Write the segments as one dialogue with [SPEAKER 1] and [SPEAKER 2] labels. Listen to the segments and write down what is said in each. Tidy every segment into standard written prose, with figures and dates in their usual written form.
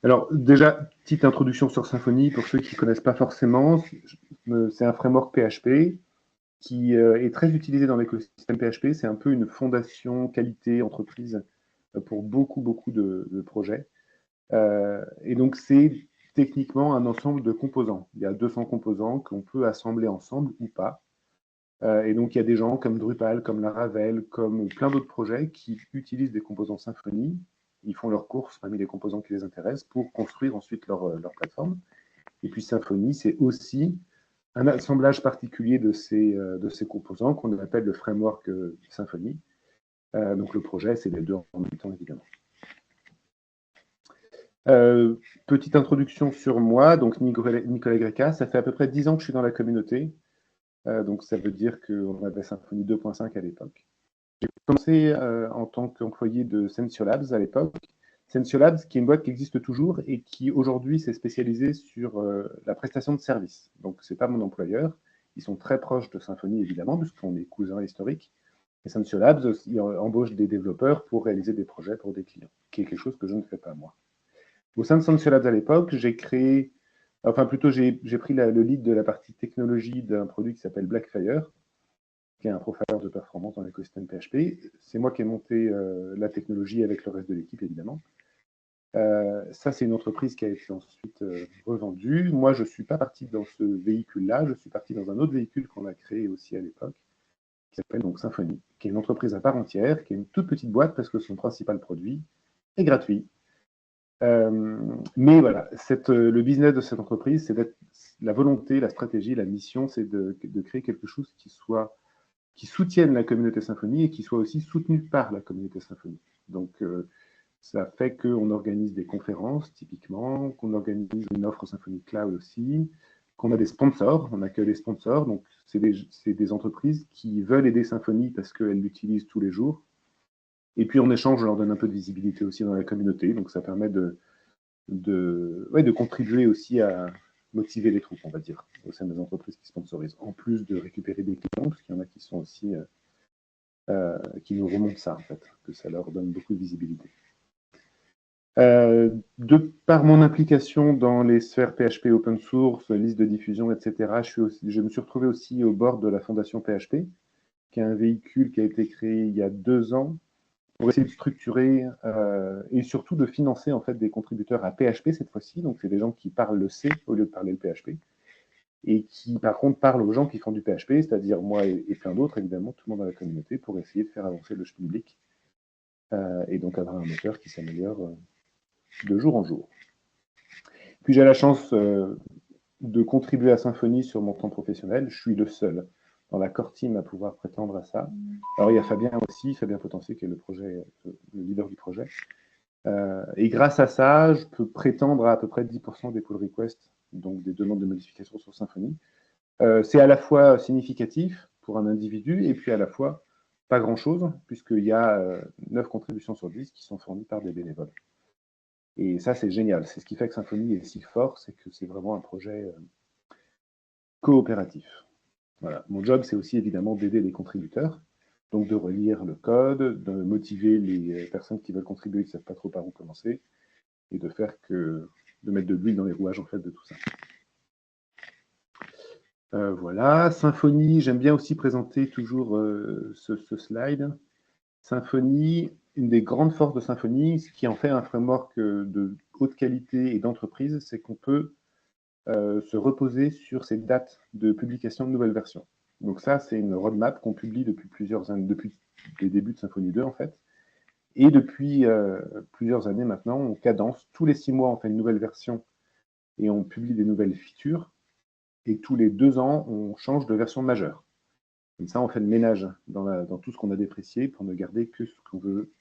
[SPEAKER 1] Alors, déjà, petite introduction sur Symfony, pour ceux qui ne connaissent pas forcément, c'est un framework PHP qui est très utilisé dans l'écosystème PHP. C'est un peu une fondation qualité entreprise pour beaucoup de projets. Et donc, c'est techniquement un ensemble de composants. Il y a 200 composants qu'on peut assembler ensemble ou pas. Et donc, il y a des gens comme Drupal, comme Laravel, comme plein d'autres projets qui utilisent des composants Symfony. Ils font leurs courses parmi les composants qui les intéressent pour construire ensuite leur plateforme. Et puis Symfony, c'est aussi un assemblage particulier de ces composants qu'on appelle le framework Symfony. Donc le projet, c'est les deux en même temps, évidemment. Petite introduction sur moi, donc Nicolas Greca, ça fait à peu près 10 ans que je suis dans la communauté. Donc ça veut dire qu'on avait Symfony 2.5 à l'époque. J'ai commencé en tant qu'employé de Sensiolabs à l'époque. Sensiolabs, qui est une boîte qui existe toujours et qui aujourd'hui s'est spécialisée sur la prestation de services. Donc c'est pas mon employeur. Ils sont très proches de Symfony évidemment, puisqu'on est cousins historiques. Et Sensiolabs embauche des développeurs pour réaliser des projets pour des clients, qui est quelque chose que je ne fais pas moi. Au sein de Sensiolabs à l'époque, j'ai créé, enfin plutôt j'ai pris le lead de la partie technologie d'un produit qui s'appelle Blackfire, qui est un profiler de performance dans l'écosystème PHP. C'est moi qui ai monté la technologie avec le reste de l'équipe, évidemment. Ça, c'est une entreprise qui a été ensuite revendue. Moi, je ne suis pas parti dans ce véhicule-là, je suis parti dans un autre véhicule qu'on a créé aussi à l'époque, qui s'appelle donc Symfony, qui est une entreprise à part entière, qui est une toute petite boîte parce que son principal produit est gratuit. Mais voilà, le business de cette entreprise, c'est la volonté, la stratégie, la mission, c'est de créer quelque chose qui soutienne la communauté Symfony et qui soit aussi soutenu par la communauté Symfony. Donc, ça fait qu'on organise des conférences, typiquement, qu'on organise une offre Symfony Cloud aussi, qu'on a des sponsors, on accueille des sponsors, donc c'est des entreprises qui veulent aider Symfony parce qu'elles l'utilisent tous les jours. Et puis en échange, on leur donne un peu de visibilité aussi dans la communauté, donc ça permet de contribuer aussi à motiver les troupes, on va dire, au sein des entreprises qui sponsorisent, en plus de récupérer des clients, parce qu'il y en a qui sont aussi qui nous remontent ça, en fait, que ça leur donne beaucoup de visibilité. De par mon implication dans les sphères PHP open source, liste de diffusion, etc., je me suis retrouvé aussi au bord de la fondation PHP, qui est un véhicule qui a été créé il y a 2 ans pour essayer de structurer et surtout de financer en fait des contributeurs à PHP cette fois-ci. Donc c'est des gens qui parlent le C au lieu de parler le PHP et qui par contre parlent aux gens qui font du PHP, c'est-à-dire moi et plein d'autres évidemment, tout le monde dans la communauté, public, pour essayer de faire avancer le public et donc avoir un moteur qui s'améliore de jour en jour. Puis j'ai la chance de contribuer à Symfony sur mon temps professionnel. Je suis le seul dans la core team à pouvoir prétendre à ça. Alors il y a Fabien aussi, Fabien Potencier, qui est le leader du projet. Et grâce à ça, je peux prétendre à peu près 10% des pull requests, donc des demandes de modification sur Symfony. C'est à la fois significatif pour un individu et puis à la fois pas grand-chose, puisqu'il y a 9 contributions sur 10 qui sont fournies par des bénévoles. Et ça, c'est génial. C'est ce qui fait que Symfony est si fort, c'est que c'est vraiment un projet coopératif. Voilà. Mon job, c'est aussi évidemment d'aider les contributeurs, donc de relire le code, de motiver les personnes qui veulent contribuer, qui ne savent pas trop par où commencer, et de mettre de l'huile dans les rouages en fait de tout ça. Voilà, Symfony, j'aime bien aussi présenter toujours ce slide. Symfony, une des grandes forces de Symfony, ce qui en fait un framework de haute qualité et d'entreprise, c'est qu'on peut se reposer sur ces dates de publication de nouvelles versions. Donc ça, c'est une roadmap qu'on publie depuis plusieurs années, depuis les débuts de Symfony 2 en fait. Et depuis plusieurs années maintenant, on cadence. Tous les 6 mois, on fait une nouvelle version et on publie des nouvelles features. Et tous les 2 ans, on change de version majeure. Comme ça, on fait le ménage dans tout ce qu'on a déprécié pour ne garder que ce qu'on veut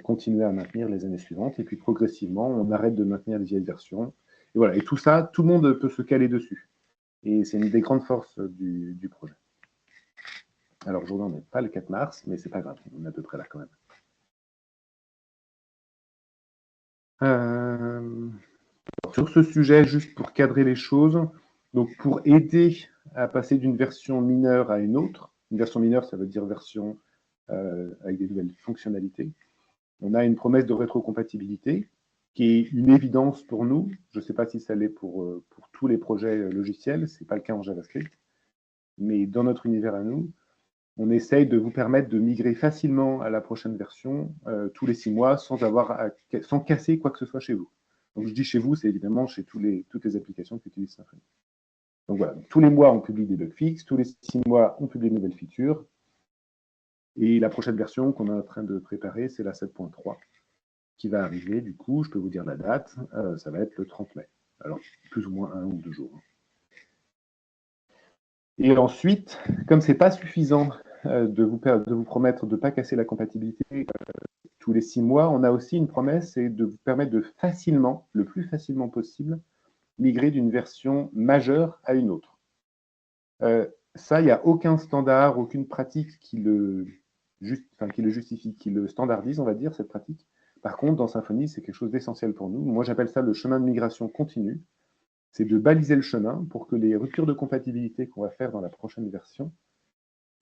[SPEAKER 1] continuer à maintenir les années suivantes. Et puis progressivement, on arrête de maintenir les vieilles versions. Et voilà. Et tout ça, tout le monde peut se caler dessus. Et c'est une des grandes forces du projet. Alors aujourd'hui, on n'est pas le 4 mars, mais c'est pas grave, on est à peu près là quand même. Sur ce sujet, juste pour cadrer les choses, donc pour aider à passer d'une version mineure à une autre, une version mineure, ça veut dire version avec des nouvelles fonctionnalités, on a une promesse de rétrocompatibilité qui est une évidence pour nous. Je ne sais pas si ça l'est pour tous les projets logiciels, ce n'est pas le cas en JavaScript, mais dans notre univers à nous, on essaye de vous permettre de migrer facilement à la prochaine version tous les 6 mois sans casser quoi que ce soit chez vous. Donc je dis chez vous, c'est évidemment chez toutes les applications qui utilisent Symfony. Donc voilà, tous les mois, on publie des bugs fixes, tous les 6 mois, on publie de nouvelles features. Et la prochaine version qu'on est en train de préparer, c'est la 7.3 qui va arriver. Du coup, je peux vous dire la date, ça va être le 30 mai. Alors, plus ou moins 1 ou 2 jours. Et ensuite, comme ce n'est pas suffisant de vous promettre de ne pas casser la compatibilité tous les 6 mois, on a aussi une promesse, c'est de vous permettre de facilement, le plus facilement possible, migrer d'une version majeure à une autre. Ça, il n'y a aucun standard, aucune pratique qui le justifie, qui le standardise, on va dire, cette pratique. Par contre, dans Symfony, c'est quelque chose d'essentiel pour nous. Moi, j'appelle ça le chemin de migration continu. C'est de baliser le chemin pour que les ruptures de compatibilité qu'on va faire dans la prochaine version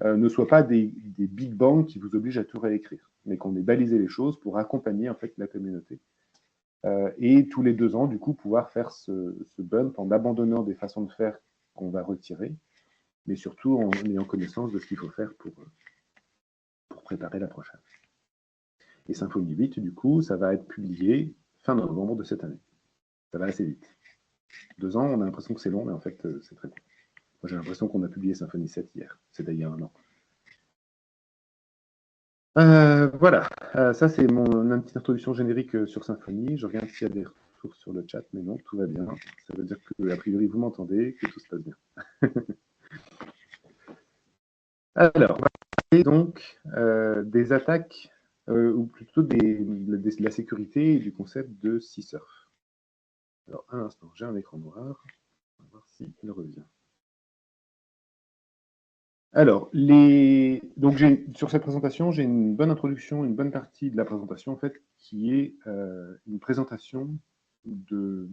[SPEAKER 1] ne soient pas des big bangs qui vous obligent à tout réécrire, mais qu'on ait balisé les choses pour accompagner en fait la communauté. Et tous les 2 ans, du coup, pouvoir faire ce bump en abandonnant des façons de faire qu'on va retirer, mais surtout en ayant connaissance de ce qu'il faut faire pour préparer la prochaine. Et Symfony 8, du coup, ça va être publié fin novembre de cette année. Ça va assez vite. 2 ans, on a l'impression que c'est long, mais en fait, c'est très court. Moi, j'ai l'impression qu'on a publié Symfony 7 hier. C'était il y a 1 an. Voilà, ça c'est une petite introduction générique sur Symfony. Je regarde s'il y a des retours sur le chat, mais non, tout va bien. Ça veut dire que, a priori, vous m'entendez, que tout se passe bien. Alors, on va parler donc des attaques, ou plutôt de la sécurité et du concept de CSurf. Alors, un instant, j'ai un écran noir. On va voir s'il revient. Alors, donc sur cette présentation, j'ai une bonne introduction, une bonne partie de la présentation, en fait, qui est une présentation de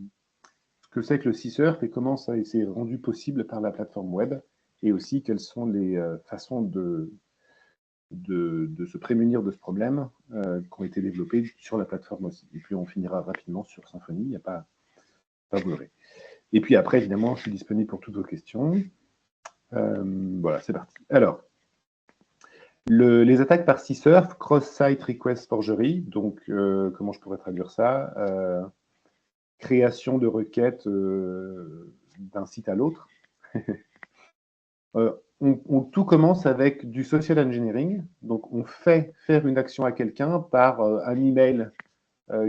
[SPEAKER 1] ce que c'est que le CSurf et comment ça s'est rendu possible par la plateforme web, et aussi quelles sont les façons de se prémunir de ce problème qui ont été développées sur la plateforme aussi. Et puis, on finira rapidement sur Symfony, il n'y a pas à vous leurrer. Et puis après, évidemment, je suis disponible pour toutes vos questions. Voilà, c'est parti. Alors, les attaques par CSurf, Cross-Site Request Forgery, donc comment je pourrais traduire ça création de requêtes d'un site à l'autre. Tout commence avec du social engineering, donc on fait faire une action à quelqu'un par un email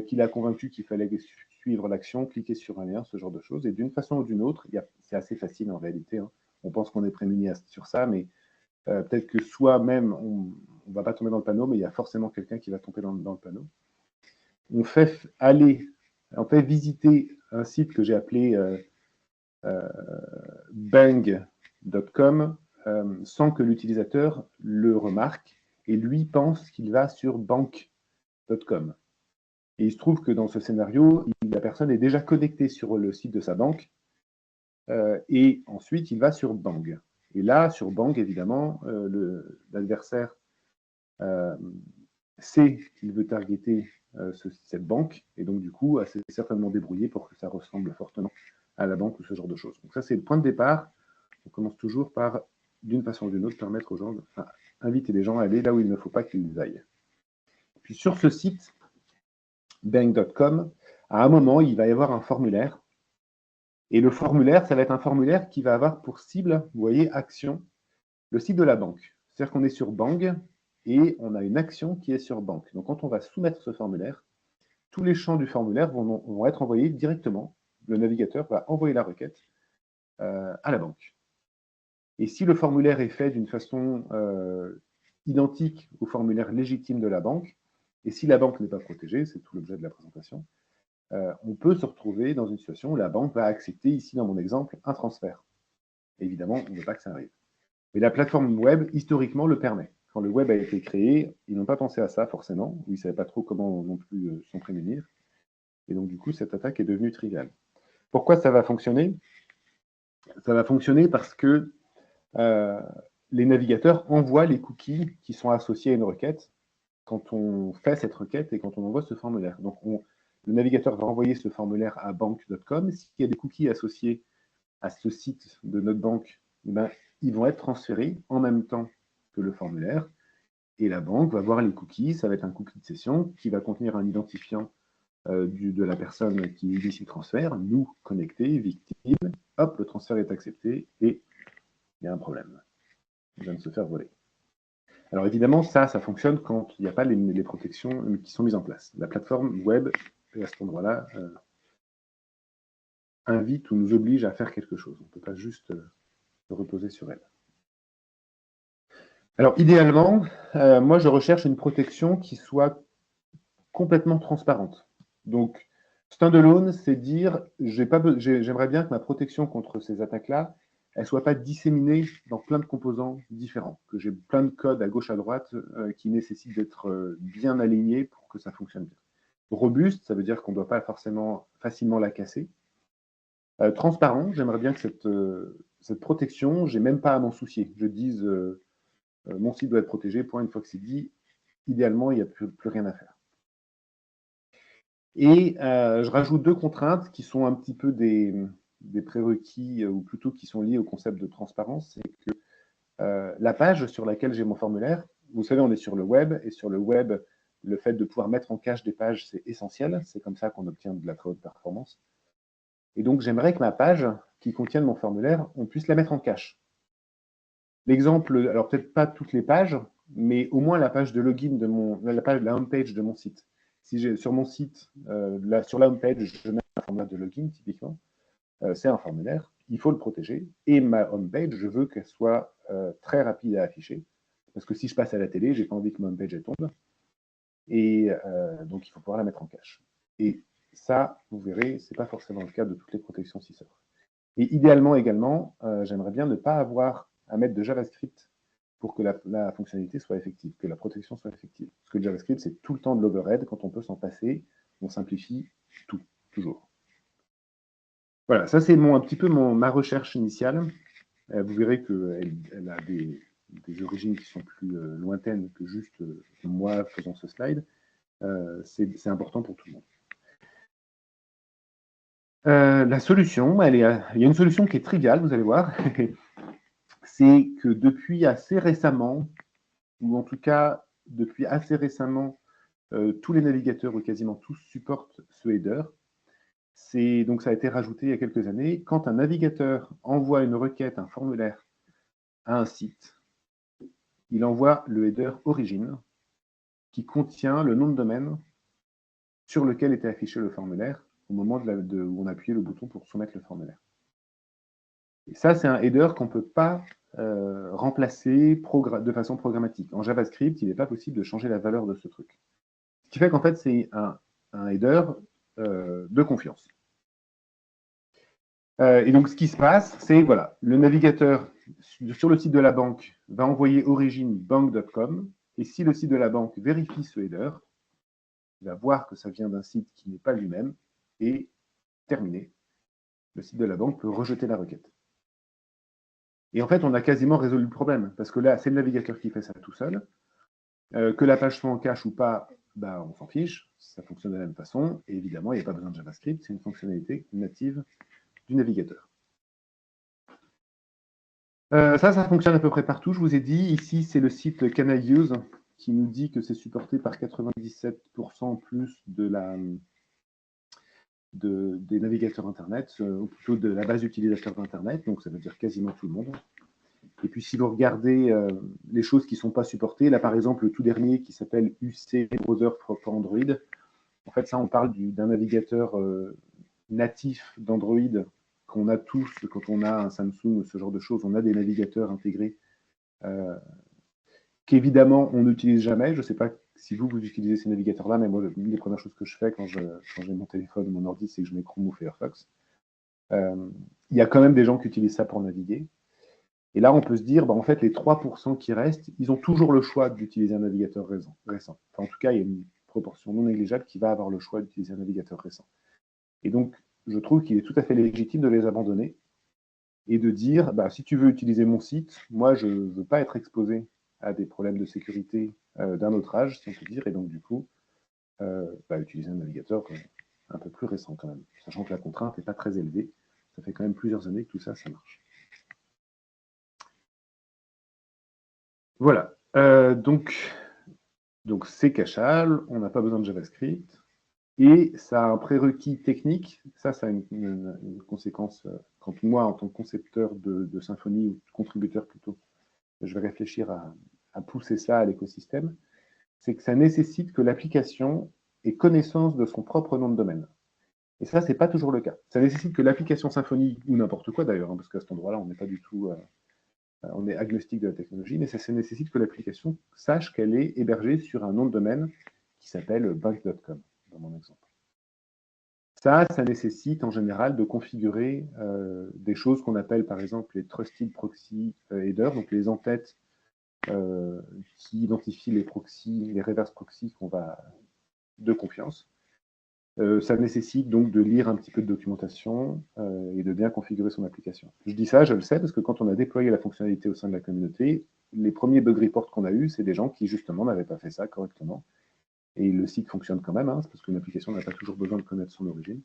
[SPEAKER 1] qui l'a convaincu qu'il fallait suivre l'action, cliquer sur un lien, ce genre de choses, et d'une façon ou d'une autre, c'est assez facile en réalité, hein. On pense qu'on est prémuni sur ça, mais peut-être que soi-même, on ne va pas tomber dans le panneau, mais il y a forcément quelqu'un qui va tomber dans le panneau. On fait visiter un site que j'ai appelé bang.com sans que l'utilisateur le remarque, et lui pense qu'il va sur bank.com. Et il se trouve que dans ce scénario, la personne est déjà connectée sur le site de sa banque, et ensuite il va sur Bang. Et là, sur Bang, évidemment, l'adversaire sait qu'il veut targeter cette banque, et donc du coup, s'est certainement débrouillé pour que ça ressemble fortement à la banque ou ce genre de choses. Donc ça, c'est le point de départ. On commence toujours par, d'une façon ou d'une autre, permettre aux gens, inviter les gens à aller là où il ne faut pas qu'ils aillent. Puis sur ce site, bang.com, à un moment, il va y avoir un formulaire. Et le formulaire, ça va être un formulaire qui va avoir pour cible, vous voyez, action, le site de la banque. C'est-à-dire qu'on est sur Bang et on a une action qui est sur Bank. Donc quand on va soumettre ce formulaire, tous les champs du formulaire vont être envoyés directement. Le navigateur va envoyer la requête à la banque. Et si le formulaire est fait d'une façon identique au formulaire légitime de la banque, et si la banque n'est pas protégée, c'est tout l'objet de la présentation, on peut se retrouver dans une situation où la banque va accepter, ici dans mon exemple, un transfert. Évidemment, on ne veut pas que ça arrive. Mais la plateforme web, historiquement, le permet. Quand le web a été créé, ils n'ont pas pensé à ça forcément, ou ils ne savaient pas trop comment non plus s'en prémunir. Et donc, du coup, cette attaque est devenue triviale. Pourquoi ça va fonctionner? Ça va fonctionner parce que les navigateurs envoient les cookies qui sont associés à une requête quand on fait cette requête et quand on envoie ce formulaire. Donc, le navigateur va envoyer ce formulaire à banque.com. S'il y a des cookies associés à ce site de notre banque, eh ben, ils vont être transférés en même temps que le formulaire. Et la banque va voir les cookies. Ça va être un cookie de session qui va contenir un identifiant de la personne qui initie le transfert, nous connectés, victime. Hop, le transfert est accepté et il y a un problème. Il vient de se faire voler. Alors évidemment, ça fonctionne quand il n'y a pas les protections qui sont mises en place. La plateforme web, à cet endroit-là, invite ou nous oblige à faire quelque chose. On ne peut pas juste se reposer sur elle. Alors idéalement, moi je recherche une protection qui soit complètement transparente. Donc standalone, c'est dire, j'aimerais bien que ma protection contre ces attaques-là, elle ne soit pas disséminée dans plein de composants différents, que j'ai plein de codes à gauche, à droite qui nécessitent d'être bien alignés pour que ça fonctionne bien. Robuste, ça veut dire qu'on ne doit pas forcément facilement la casser. Transparent, j'aimerais bien que cette protection, j'ai même pas à m'en soucier. Je dise, mon site doit être protégé, point, une fois que c'est dit, idéalement, il n'y a plus rien à faire. Et je rajoute deux contraintes qui sont un petit peu des prérequis, ou plutôt qui sont liés au concept de transparence. C'est que la page sur laquelle j'ai mon formulaire, vous savez, on est sur le web, et sur le web, le fait de pouvoir mettre en cache des pages, c'est essentiel. C'est comme ça qu'on obtient de la très haute performance. Et donc, j'aimerais que ma page qui contienne mon formulaire, on puisse la mettre en cache. L'exemple, alors peut-être pas toutes les pages, mais au moins la page de login la homepage de mon site. Si j'ai sur mon site, sur la homepage, je mets un formulaire de login, typiquement, c'est un formulaire, il faut le protéger, et ma homepage, je veux qu'elle soit très rapide à afficher, parce que si je passe à la télé, j'ai pas envie que ma homepage elle tombe, et donc il faut pouvoir la mettre en cache. Et ça, vous verrez, c'est pas forcément le cas de toutes les protections CISOR. Et idéalement également, j'aimerais bien ne pas avoir à mettre de JavaScript pour que la fonctionnalité soit effective, que la protection soit effective. Parce que le JavaScript, c'est tout le temps de l'overhead. Quand on peut s'en passer, on simplifie tout, toujours. Voilà, ça c'est un petit peu ma recherche initiale. Vous verrez qu'elle a des origines qui sont plus lointaines que juste moi faisant ce slide. C'est important pour tout le monde. La solution, il y a une solution qui est triviale, vous allez voir. C'est que depuis assez récemment, ou en tout cas depuis assez récemment, tous les navigateurs, ou quasiment tous, supportent ce header. Donc ça a été rajouté il y a quelques années. Quand un navigateur envoie une requête, un formulaire à un site, il envoie le header origine qui contient le nom de domaine sur lequel était affiché le formulaire au moment où on appuyait le bouton pour soumettre le formulaire. Et ça, c'est un header qu'on ne peut pas remplacer de façon programmatique. En JavaScript, il n'est pas possible de changer la valeur de ce truc. Ce qui fait qu'en fait, c'est un header de confiance. Et donc, ce qui se passe, c'est, voilà, le navigateur sur le site de la banque va envoyer origine bank.com, et si le site de la banque vérifie ce header, il va voir que ça vient d'un site qui n'est pas lui-même, et terminé. Le site de la banque peut rejeter la requête. Et en fait, on a quasiment résolu le problème, parce que là, c'est le navigateur qui fait ça tout seul. Que la page soit en cache ou pas, bah, on s'en fiche, ça fonctionne de la même façon, et évidemment, il n'y a pas besoin de JavaScript, c'est une fonctionnalité native du navigateur. Ça fonctionne à peu près partout, je vous ai dit. Ici, c'est le site Can I Use qui nous dit que c'est supporté par 97% plus des navigateurs Internet, ou plutôt de la base d'utilisateurs d'Internet, donc ça veut dire quasiment tout le monde. Et puis, si vous regardez les choses qui ne sont pas supportées, là, par exemple, le tout dernier qui s'appelle UC Browser for Android, en fait, ça, on parle d'un navigateur natif d'Android qu'on a tous quand on a un Samsung ou ce genre de choses. On a des navigateurs intégrés qu'évidemment, on n'utilise jamais. Je ne sais pas si vous utilisez ces navigateurs-là, mais moi, une des premières choses que je fais quand j'ai mon téléphone ou mon ordi, c'est que je mets Chrome ou Firefox. Il y a quand même des gens qui utilisent ça pour naviguer. Et là, on peut se dire, bah, en fait, les 3% qui restent, ils ont toujours le choix d'utiliser un navigateur récent. Enfin, en tout cas, il y a une proportion non négligeable qui va avoir le choix d'utiliser un navigateur récent. Et donc, je trouve qu'il est tout à fait légitime de les abandonner et de dire, bah, si tu veux utiliser mon site, moi, je ne veux pas être exposé à des problèmes de sécurité d'un autre âge, si on peut dire, et donc, du coup, utiliser un navigateur un peu plus récent quand même, sachant que la contrainte n'est pas très élevée. Ça fait quand même plusieurs années que tout ça, ça marche. Voilà. Donc c'est cachable, on n'a pas besoin de JavaScript. Et ça a un prérequis technique. Ça a une conséquence. Quand moi, en tant que concepteur de Symfony, ou contributeur plutôt, je vais réfléchir à pousser ça à l'écosystème, c'est que ça nécessite que l'application ait connaissance de son propre nom de domaine. Et ça, c'est pas toujours le cas. Ça nécessite que l'application Symfony, ou n'importe quoi d'ailleurs, parce qu'à cet endroit-là, on n'est pas du tout, on est agnostique de la technologie, mais ça nécessite que l'application sache qu'elle est hébergée sur un nom de domaine qui s'appelle bank.com, dans mon exemple. Ça nécessite en général de configurer des choses qu'on appelle par exemple les Trusted Proxy Headers, donc les entêtes qui identifient les proxys, les reverse proxys de confiance. Ça nécessite donc de lire un petit peu de documentation et de bien configurer son application. Je dis ça, je le sais, parce que quand on a déployé la fonctionnalité au sein de la communauté, les premiers bug reports qu'on a eus, c'est des gens qui justement n'avaient pas fait ça correctement. Et le site fonctionne quand même, hein, parce qu'une application n'a pas toujours besoin de connaître son origine.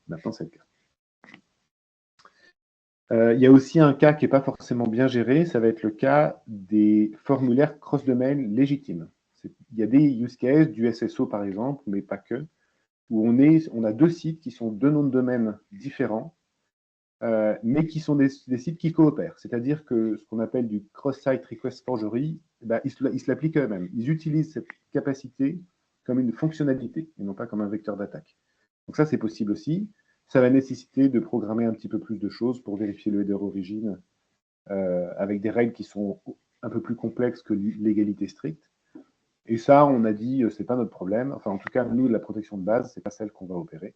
[SPEAKER 1] Maintenant, c'est le cas. Il y a aussi un cas qui n'est pas forcément bien géré, ça va être le cas des formulaires cross-domain légitimes. Il y a des use cases, du SSO par exemple, mais pas que, où on a deux sites qui sont deux noms de domaine différents, mais qui sont des sites qui coopèrent. C'est-à-dire que ce qu'on appelle du cross-site request forgery, ils se l'appliquent eux-mêmes. Ils utilisent cette capacité comme une fonctionnalité, et non pas comme un vecteur d'attaque. Donc ça, c'est possible aussi. Ça va nécessiter de programmer un petit peu plus de choses pour vérifier le header origine avec des règles qui sont un peu plus complexes que l'égalité stricte. Et ça, on a dit, c'est pas notre problème. Enfin, en tout cas, nous, la protection de base, c'est pas celle qu'on va opérer.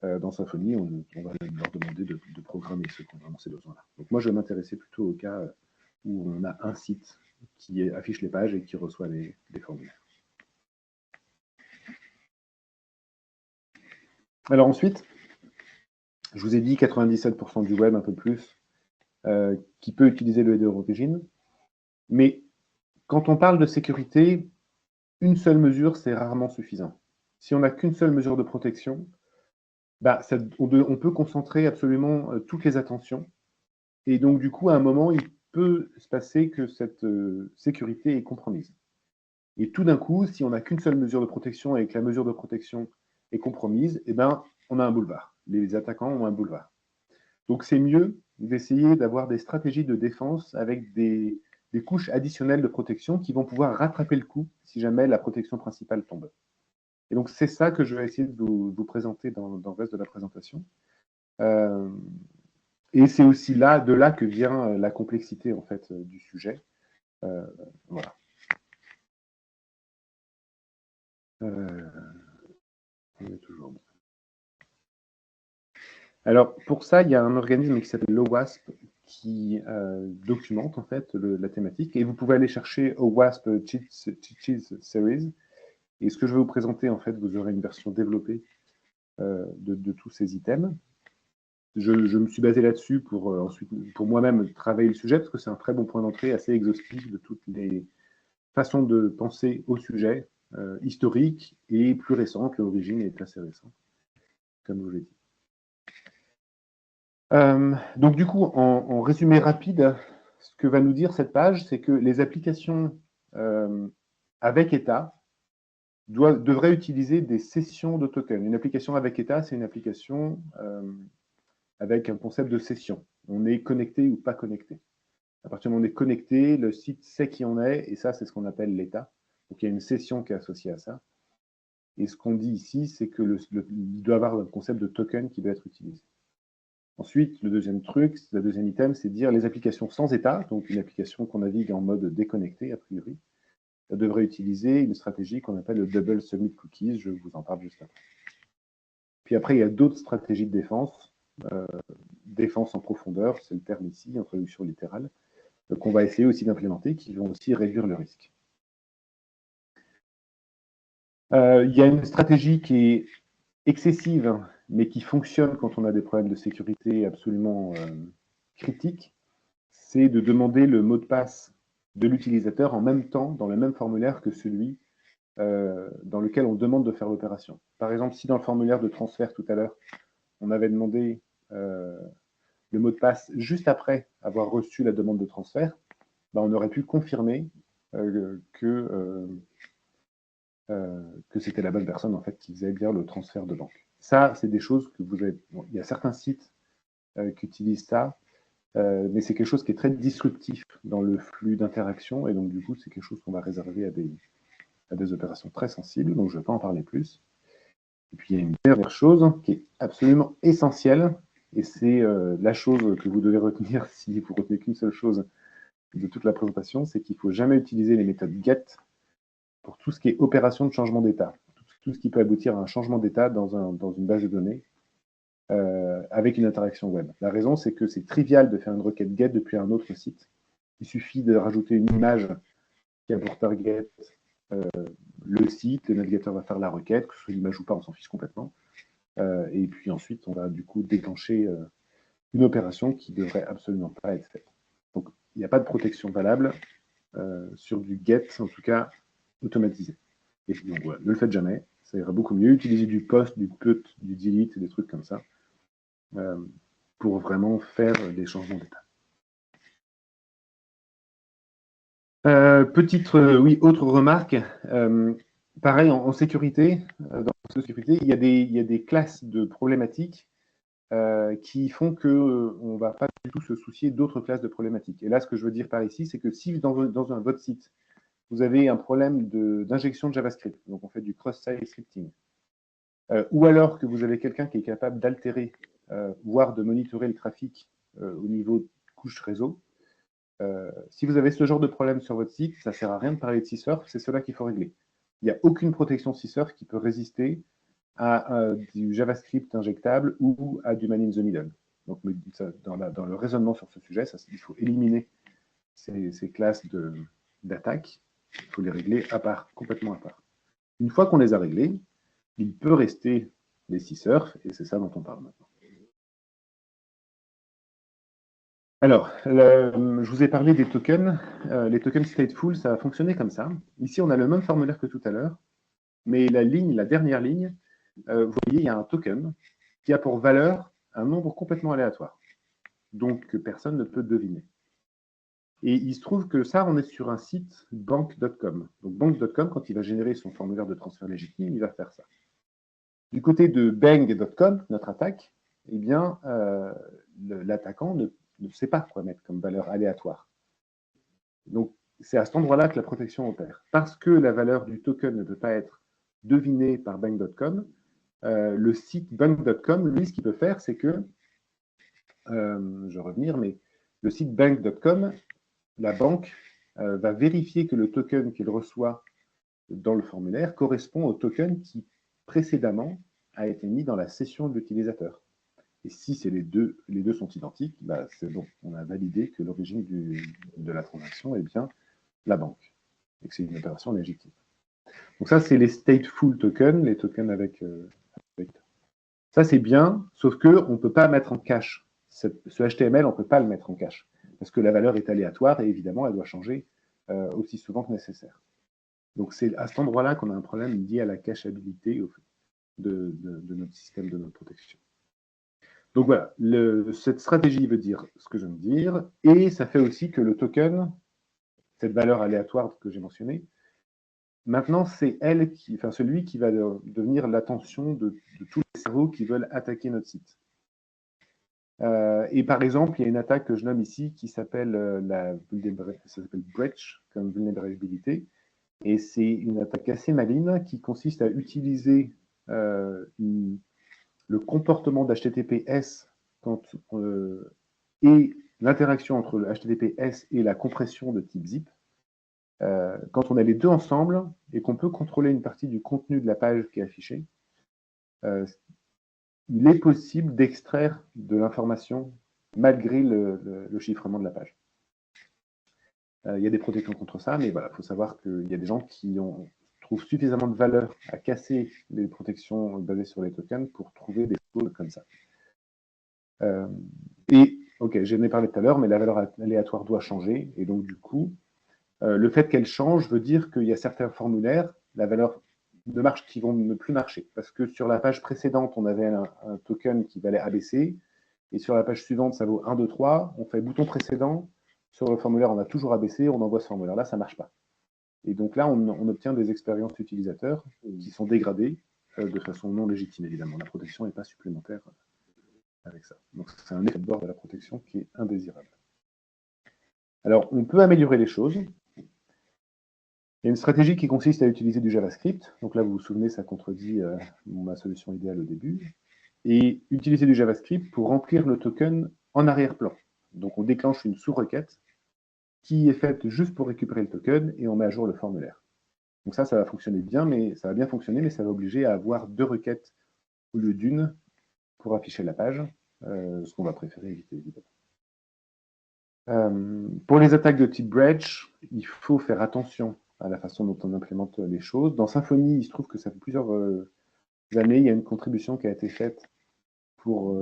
[SPEAKER 1] Dans Symfony, on va leur demander de programmer ceux qui ont vraiment ces besoins-là. Donc moi, je vais m'intéresser plutôt au cas où on a un site qui affiche les pages et qui reçoit les formulaires. Alors ensuite, je vous ai dit 97% du web, un peu plus, qui peut utiliser le header origine. Mais quand on parle de sécurité, une seule mesure, c'est rarement suffisant. Si on n'a qu'une seule mesure de protection, on peut concentrer absolument toutes les attentions. Et donc, du coup, à un moment, il peut se passer que cette sécurité est compromise. Et tout d'un coup, si on n'a qu'une seule mesure de protection et que la mesure de protection est compromise, eh ben, on a un boulevard. Les attaquants ont un boulevard. Donc, c'est mieux d'essayer d'avoir des stratégies de défense avec des couches additionnelles de protection qui vont pouvoir rattraper le coup si jamais la protection principale tombe. Et donc, c'est ça que je vais essayer de vous présenter dans le reste de la présentation. Et c'est aussi de là que vient la complexité en fait du sujet. Voilà. On est toujours bon. Alors, pour ça, il y a un organisme qui s'appelle l'OWASP qui documente en fait la thématique. Et vous pouvez aller chercher OWASP Cheat Series. Et ce que je vais vous présenter, en fait, vous aurez une version développée de tous ces items. Je me suis basé là-dessus pour ensuite, pour moi-même, travailler le sujet, parce que c'est un très bon point d'entrée, assez exhaustif de toutes les façons de penser au sujet, historique et plus récente. L'origine est assez récente, comme je vous l'ai dit. Donc du coup, en résumé rapide, ce que va nous dire cette page, c'est que les applications avec état devraient utiliser des sessions de tokens. Une application avec état, c'est une application avec un concept de session. On est connecté ou pas connecté. À partir du moment où on est connecté, le site sait qui on est, et ça, c'est ce qu'on appelle l'état. Donc il y a une session qui est associée à ça. Et ce qu'on dit ici, c'est qu'il doit y avoir un concept de token qui doit être utilisé. Ensuite, le deuxième truc, le deuxième item, c'est de dire les applications sans état, donc une application qu'on navigue en mode déconnecté, a priori, devrait utiliser une stratégie qu'on appelle le double submit cookies. Je vous en parle juste après. Puis après, il y a d'autres stratégies de défense. Défense en profondeur, c'est le terme ici, en traduction littérale, qu'on va essayer aussi d'implémenter, qui vont aussi réduire le risque. Il y a une stratégie qui est excessive, mais qui fonctionne quand on a des problèmes de sécurité absolument critiques, c'est de demander le mot de passe de l'utilisateur en même temps, dans le même formulaire que celui dans lequel on demande de faire l'opération. Par exemple, si dans le formulaire de transfert tout à l'heure, on avait demandé le mot de passe juste après avoir reçu la demande de transfert, ben, on aurait pu confirmer que c'était la bonne personne en fait qui faisait bien le transfert de banque. Ça, c'est des choses que vous avez. Bon, il y a certains sites qui utilisent ça, mais c'est quelque chose qui est très disruptif dans le flux d'interaction, et donc du coup, c'est quelque chose qu'on va réserver à des opérations très sensibles, donc je ne vais pas en parler plus. Et puis il y a une dernière chose qui est absolument essentielle, et c'est la chose que vous devez retenir si vous retenez qu'une seule chose de toute la présentation, c'est qu'il ne faut jamais utiliser les méthodes GET pour tout ce qui est opération de changement d'état, tout ce qui peut aboutir à un changement d'état dans une base de données avec une interaction web. La raison, c'est que c'est trivial de faire une requête GET depuis un autre site. Il suffit de rajouter une image qui a pour target le site, le navigateur va faire la requête, que ce soit l'image ou pas, on s'en fiche complètement. Et puis ensuite, on va du coup déclencher une opération qui ne devrait absolument pas être faite. Donc, il n'y a pas de protection valable sur du GET, en tout cas automatisé. Et donc, voilà, ne le faites jamais, ça ira beaucoup mieux. Utilisez du POST, du PUT, du DELETE, des trucs comme ça, pour vraiment faire des changements d'état. Petite, oui, autre remarque. Pareil, en sécurité, dans la sécurité, il y a des classes de problématiques qui font qu'on ne va pas du tout se soucier d'autres classes de problématiques. Et là, ce que je veux dire par ici, c'est que si dans votre site, vous avez un problème d'injection de JavaScript, donc on fait du cross-site scripting, ou alors que vous avez quelqu'un qui est capable d'altérer, voire de monitorer le trafic au niveau de couche réseau, si vous avez ce genre de problème sur votre site, ça ne sert à rien de parler de CSurf, c'est cela qu'il faut régler. Il n'y a aucune protection CSurf qui peut résister à du JavaScript injectable ou à du man in the middle. Donc, dans le raisonnement sur ce sujet, il faut éliminer ces classes d'attaque. Il faut les régler à part, complètement à part. Une fois qu'on les a réglées, il peut rester les CSurf, et c'est ça dont on parle maintenant. Alors, je vous ai parlé des tokens. Les tokens stateful, ça va fonctionner comme ça. Ici, on a le même formulaire que tout à l'heure, mais la dernière ligne, vous voyez, il y a un token qui a pour valeur un nombre complètement aléatoire, donc que personne ne peut deviner. Et il se trouve que ça, on est sur un site bank.com. Donc bank.com, quand il va générer son formulaire de transfert légitime, il va faire ça. Du côté de bang.com, notre attaque, eh bien, l'attaquant ne sait pas quoi mettre comme valeur aléatoire. Donc, c'est à cet endroit-là que la protection opère. Parce que la valeur du token ne peut pas être devinée par bang.com, le site bank.com, lui, ce qu'il peut faire, c'est que, je vais revenir, mais le site bank.com, la banque va vérifier que le token qu'il reçoit dans le formulaire correspond au token qui, précédemment, a été mis dans la session de l'utilisateur. Et si les deux sont identiques, bah, c'est bon, on a validé que l'origine de la transaction est bien la banque, et que c'est une opération légitime. Donc ça, c'est les stateful tokens, les tokens avec ça, c'est bien, sauf qu'on ne peut pas mettre en cache. Ce HTML, on ne peut pas le mettre en cache, parce que la valeur est aléatoire, et évidemment, elle doit changer aussi souvent que nécessaire. Donc c'est à cet endroit-là qu'on a un problème lié à la cacheabilité de notre système de notre protection. Donc voilà, cette stratégie veut dire ce que je viens de dire, et ça fait aussi que le token, cette valeur aléatoire que j'ai mentionnée, maintenant c'est celui qui va devenir l'attention de tous les cerveaux qui veulent attaquer notre site. Et par exemple, il y a une attaque que je nomme ici qui s'appelle breach comme vulnérabilité, et c'est une attaque assez maligne qui consiste à utiliser le comportement d'HTTPS et l'interaction entre le HTTPS et la compression de type zip. Quand on a les deux ensemble et qu'on peut contrôler une partie du contenu de la page qui est affichée, il est possible d'extraire de l'information malgré le chiffrement de la page. Il y a des protections contre ça, mais voilà, il faut savoir qu'il y a des gens qui trouvent suffisamment de valeur à casser les protections basées sur les tokens pour trouver des choses comme ça. Et, ok, j'en ai parlé tout à l'heure, mais la valeur aléatoire doit changer, et donc du coup, le fait qu'elle change veut dire qu'il y a certains formulaires, la valeur qui vont ne plus marcher. Parce que sur la page précédente, on avait un token qui valait ABC, et sur la page suivante, ça vaut 1, 2, 3. On fait bouton précédent. Sur le formulaire, on a toujours ABC, on envoie ce formulaire-là, ça ne marche pas. Et donc là, on obtient des expériences utilisateurs qui sont dégradées de façon non légitime, évidemment. La protection n'est pas supplémentaire avec ça. Donc c'est un effet de bord de la protection qui est indésirable. Alors, on peut améliorer les choses. Il y a une stratégie qui consiste à utiliser du JavaScript. Donc là, vous vous souvenez, ça contredit ma solution idéale au début. Et utiliser du JavaScript pour remplir le token en arrière-plan. Donc on déclenche une sous-requête qui est faite juste pour récupérer le token et on met à jour le formulaire. Donc ça va fonctionner bien, mais ça va bien fonctionner, mais ça va obliger à avoir 2 requêtes au lieu d'une pour afficher la page, ce qu'on va préférer éviter, évidemment. Pour les attaques de type Breach, il faut faire attention à la façon dont on implémente les choses. Dans Symfony, il se trouve que ça fait plusieurs années, il y a une contribution qui a été faite pour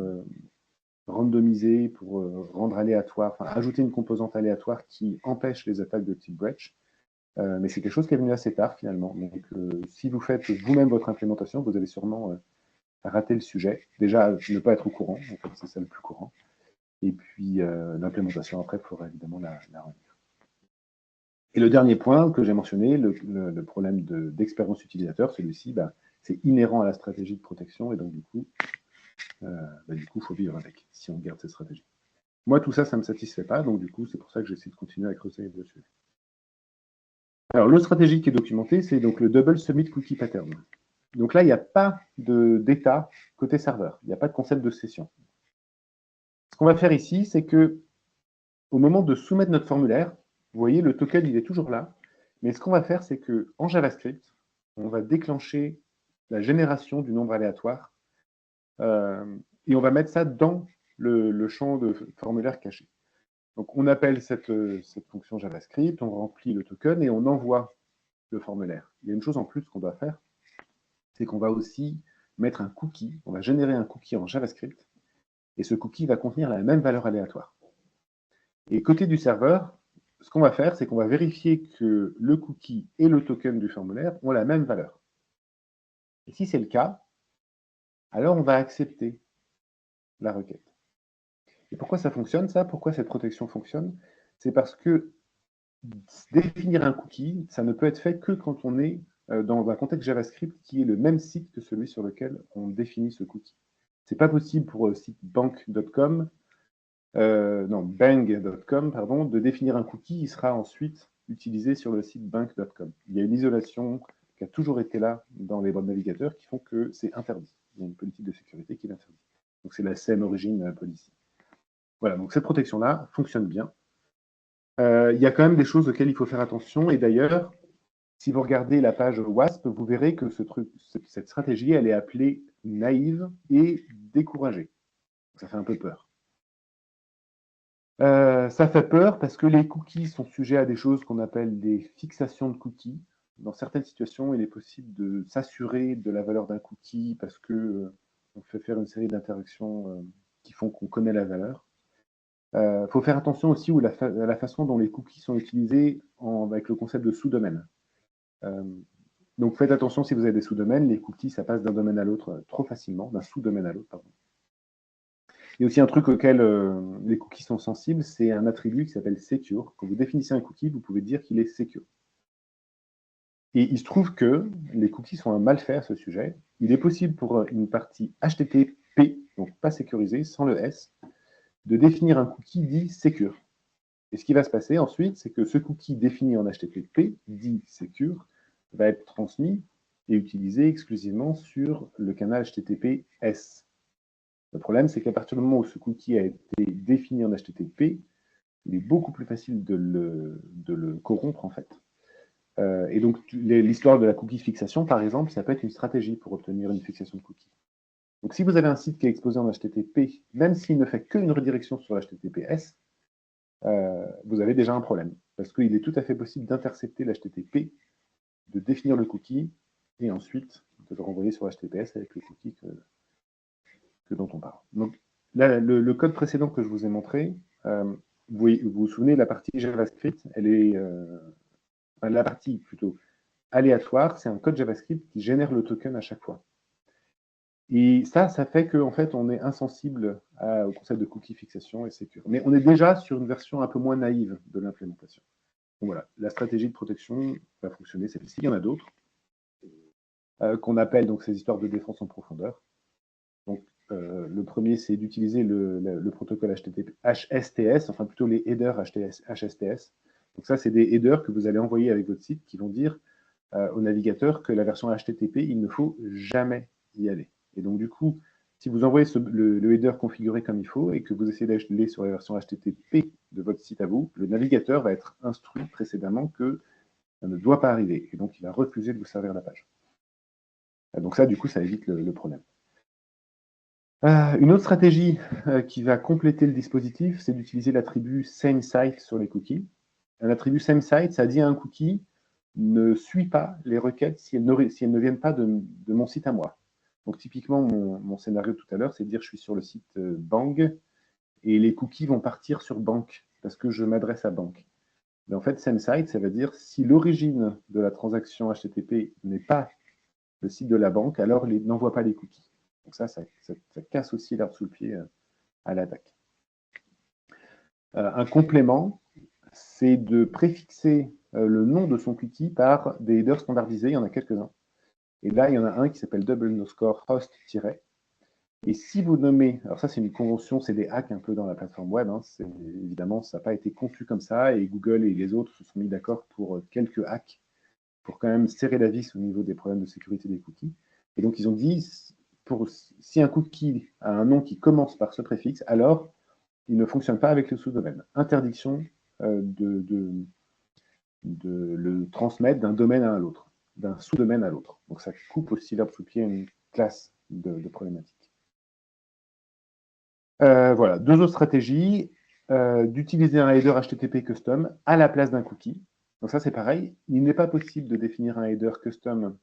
[SPEAKER 1] randomiser, pour rendre aléatoire, enfin ajouter une composante aléatoire qui empêche les attaques de type Breach. Mais c'est quelque chose qui est venu assez tard finalement. Donc si vous faites vous-même votre implémentation, vous allez sûrement rater le sujet. Déjà, ne pas être au courant, en fait, c'est ça le plus courant. Et puis l'implémentation après, il faudra évidemment la relire. Et le dernier point que j'ai mentionné, le problème d'expérience utilisateur, celui-ci, c'est inhérent à la stratégie de protection, et donc du coup, il faut vivre avec, si on garde cette stratégie. Moi, tout ça, ça ne me satisfait pas, donc du coup, c'est pour ça que j'essaie de continuer à creuser dessus. Alors, l'autre stratégie qui est documentée, c'est donc le Double Submit Cookie Pattern. Donc là, il n'y a pas d'état côté serveur, il n'y a pas de concept de session. Ce qu'on va faire ici, c'est que au moment de soumettre notre formulaire, vous voyez, le token, il est toujours là, mais ce qu'on va faire, c'est qu'en JavaScript, on va déclencher la génération du nombre aléatoire et on va mettre ça dans le champ de formulaire caché. Donc, on appelle cette fonction JavaScript, on remplit le token et on envoie le formulaire. Il y a une chose en plus qu'on doit faire, c'est qu'on va aussi mettre un cookie, on va générer un cookie en JavaScript, et ce cookie va contenir la même valeur aléatoire. Et côté du serveur, ce qu'on va faire, c'est qu'on va vérifier que le cookie et le token du formulaire ont la même valeur. Et si c'est le cas, alors on va accepter la requête. Et pourquoi ça fonctionne, ça? Pourquoi cette protection fonctionne? C'est parce que définir un cookie, ça ne peut être fait que quand on est dans un contexte JavaScript qui est le même site que celui sur lequel on définit ce cookie. Ce n'est pas possible pour le site bank.com, bang.com, pardon, de définir un cookie, il sera ensuite utilisé sur le site bank.com. Il y a une isolation qui a toujours été là dans les web navigateurs qui font que c'est interdit. Il y a une politique de sécurité qui l'interdit. Donc c'est la same origin policy. Voilà, donc cette protection-là fonctionne bien. Il y a quand même des choses auxquelles il faut faire attention, et d'ailleurs, si vous regardez la page WASP, vous verrez que cette stratégie, elle est appelée naïve et découragée. Ça fait un peu peur. Ça fait peur parce que les cookies sont sujets à des choses qu'on appelle des fixations de cookies. Dans certaines situations, il est possible de s'assurer de la valeur d'un cookie parce que on fait faire une série d'interactions qui font qu'on connaît la valeur. Il faut faire attention aussi à la façon dont les cookies sont utilisés avec le concept de sous-domaine. Donc faites attention si vous avez des sous-domaines, les cookies, ça passe d'un domaine à l'autre trop facilement, d'un sous-domaine à l'autre, pardon. Il y a aussi un truc auquel les cookies sont sensibles, c'est un attribut qui s'appelle secure. Quand vous définissez un cookie, vous pouvez dire qu'il est secure. Et il se trouve que les cookies sont un mal fait à ce sujet. Il est possible pour une partie HTTP, donc pas sécurisée, sans le S, de définir un cookie dit secure. Et ce qui va se passer ensuite, c'est que ce cookie défini en HTTP, dit secure, va être transmis et utilisé exclusivement sur le canal HTTPS. Le problème, c'est qu'à partir du moment où ce cookie a été défini en HTTP, il est beaucoup plus facile de le corrompre, en fait. Et donc, l'histoire de la cookie fixation, par exemple, ça peut être une stratégie pour obtenir une fixation de cookie. Donc, si vous avez un site qui est exposé en HTTP, même s'il ne fait qu'une redirection sur HTTPS, vous avez déjà un problème. Parce qu'il est tout à fait possible d'intercepter l'HTTP, de définir le cookie, et ensuite de le renvoyer sur HTTPS avec le cookie dont on parle. Donc, là, le code précédent que je vous ai montré, vous vous souvenez, la partie JavaScript, elle est la partie plutôt aléatoire, c'est un code JavaScript qui génère le token à chaque fois. Et ça fait qu'en fait, on est insensible au concept de cookie fixation et sécure. Mais on est déjà sur une version un peu moins naïve de l'implémentation. Donc voilà, la stratégie de protection va fonctionner celle-ci. Il y en a d'autres qu'on appelle donc ces histoires de défense en profondeur. Donc le premier, c'est d'utiliser le protocole HSTS, enfin plutôt les headers HSTS. Donc ça, c'est des headers que vous allez envoyer avec votre site qui vont dire au navigateur que la version HTTP, il ne faut jamais y aller. Et donc du coup, si vous envoyez le header configuré comme il faut et que vous essayez d'aller sur la version HTTP de votre site à vous, le navigateur va être instruit précédemment que ça ne doit pas arriver. Et donc il va refuser de vous servir la page. Donc ça, du coup, ça évite le problème. Une autre stratégie qui va compléter le dispositif, c'est d'utiliser l'attribut SameSite sur les cookies. Un attribut SameSite, ça dit à un cookie, ne suis pas les requêtes si elles ne viennent pas de mon site à moi. Donc typiquement, mon scénario tout à l'heure, c'est de dire je suis sur le site Bang et les cookies vont partir sur Bank parce que je m'adresse à Bank. Mais en fait, SameSite, ça veut dire si l'origine de la transaction HTTP n'est pas le site de la banque, alors n'envoie pas les cookies. Donc ça casse aussi l'herbe sous le pied à l'attaque. Un complément, c'est de préfixer le nom de son cookie par des headers standardisés, il y en a quelques-uns. Et là, il y en a un qui s'appelle double_host-. Et si vous nommez, alors ça c'est une convention, c'est des hacks un peu dans la plateforme web, hein, évidemment ça n'a pas été conçu comme ça, et Google et les autres se sont mis d'accord pour quelques hacks, pour quand même serrer la vis au niveau des problèmes de sécurité des cookies. Et donc ils ont dit, si un cookie a un nom qui commence par ce préfixe, alors il ne fonctionne pas avec le sous-domaine. Interdiction de le transmettre d'un domaine à l'autre, d'un sous-domaine à l'autre. Donc ça coupe aussi l'herbe sous le pied à une classe de problématiques. Voilà, deux autres stratégies. D'utiliser un header HTTP custom à la place d'un cookie. Donc ça, c'est pareil. Il n'est pas possible de définir un header custom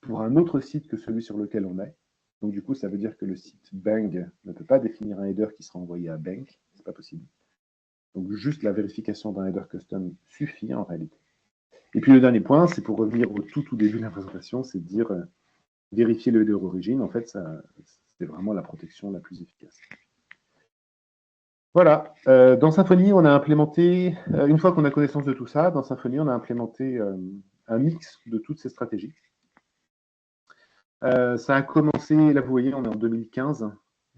[SPEAKER 1] pour un autre site que celui sur lequel on est. Donc du coup, ça veut dire que le site Bang ne peut pas définir un header qui sera envoyé à Bang. C'est pas possible. Donc juste la vérification d'un header custom suffit en réalité. Et puis le dernier point, c'est pour revenir au tout début de la présentation, c'est de dire vérifier le header origine. En fait, c'est vraiment la protection la plus efficace. Voilà, dans Symfony, on a implémenté, une fois qu'on a connaissance de tout ça, dans Symfony, on a implémenté un mix de toutes ces stratégies. Ça a commencé, là vous voyez, on est en 2015,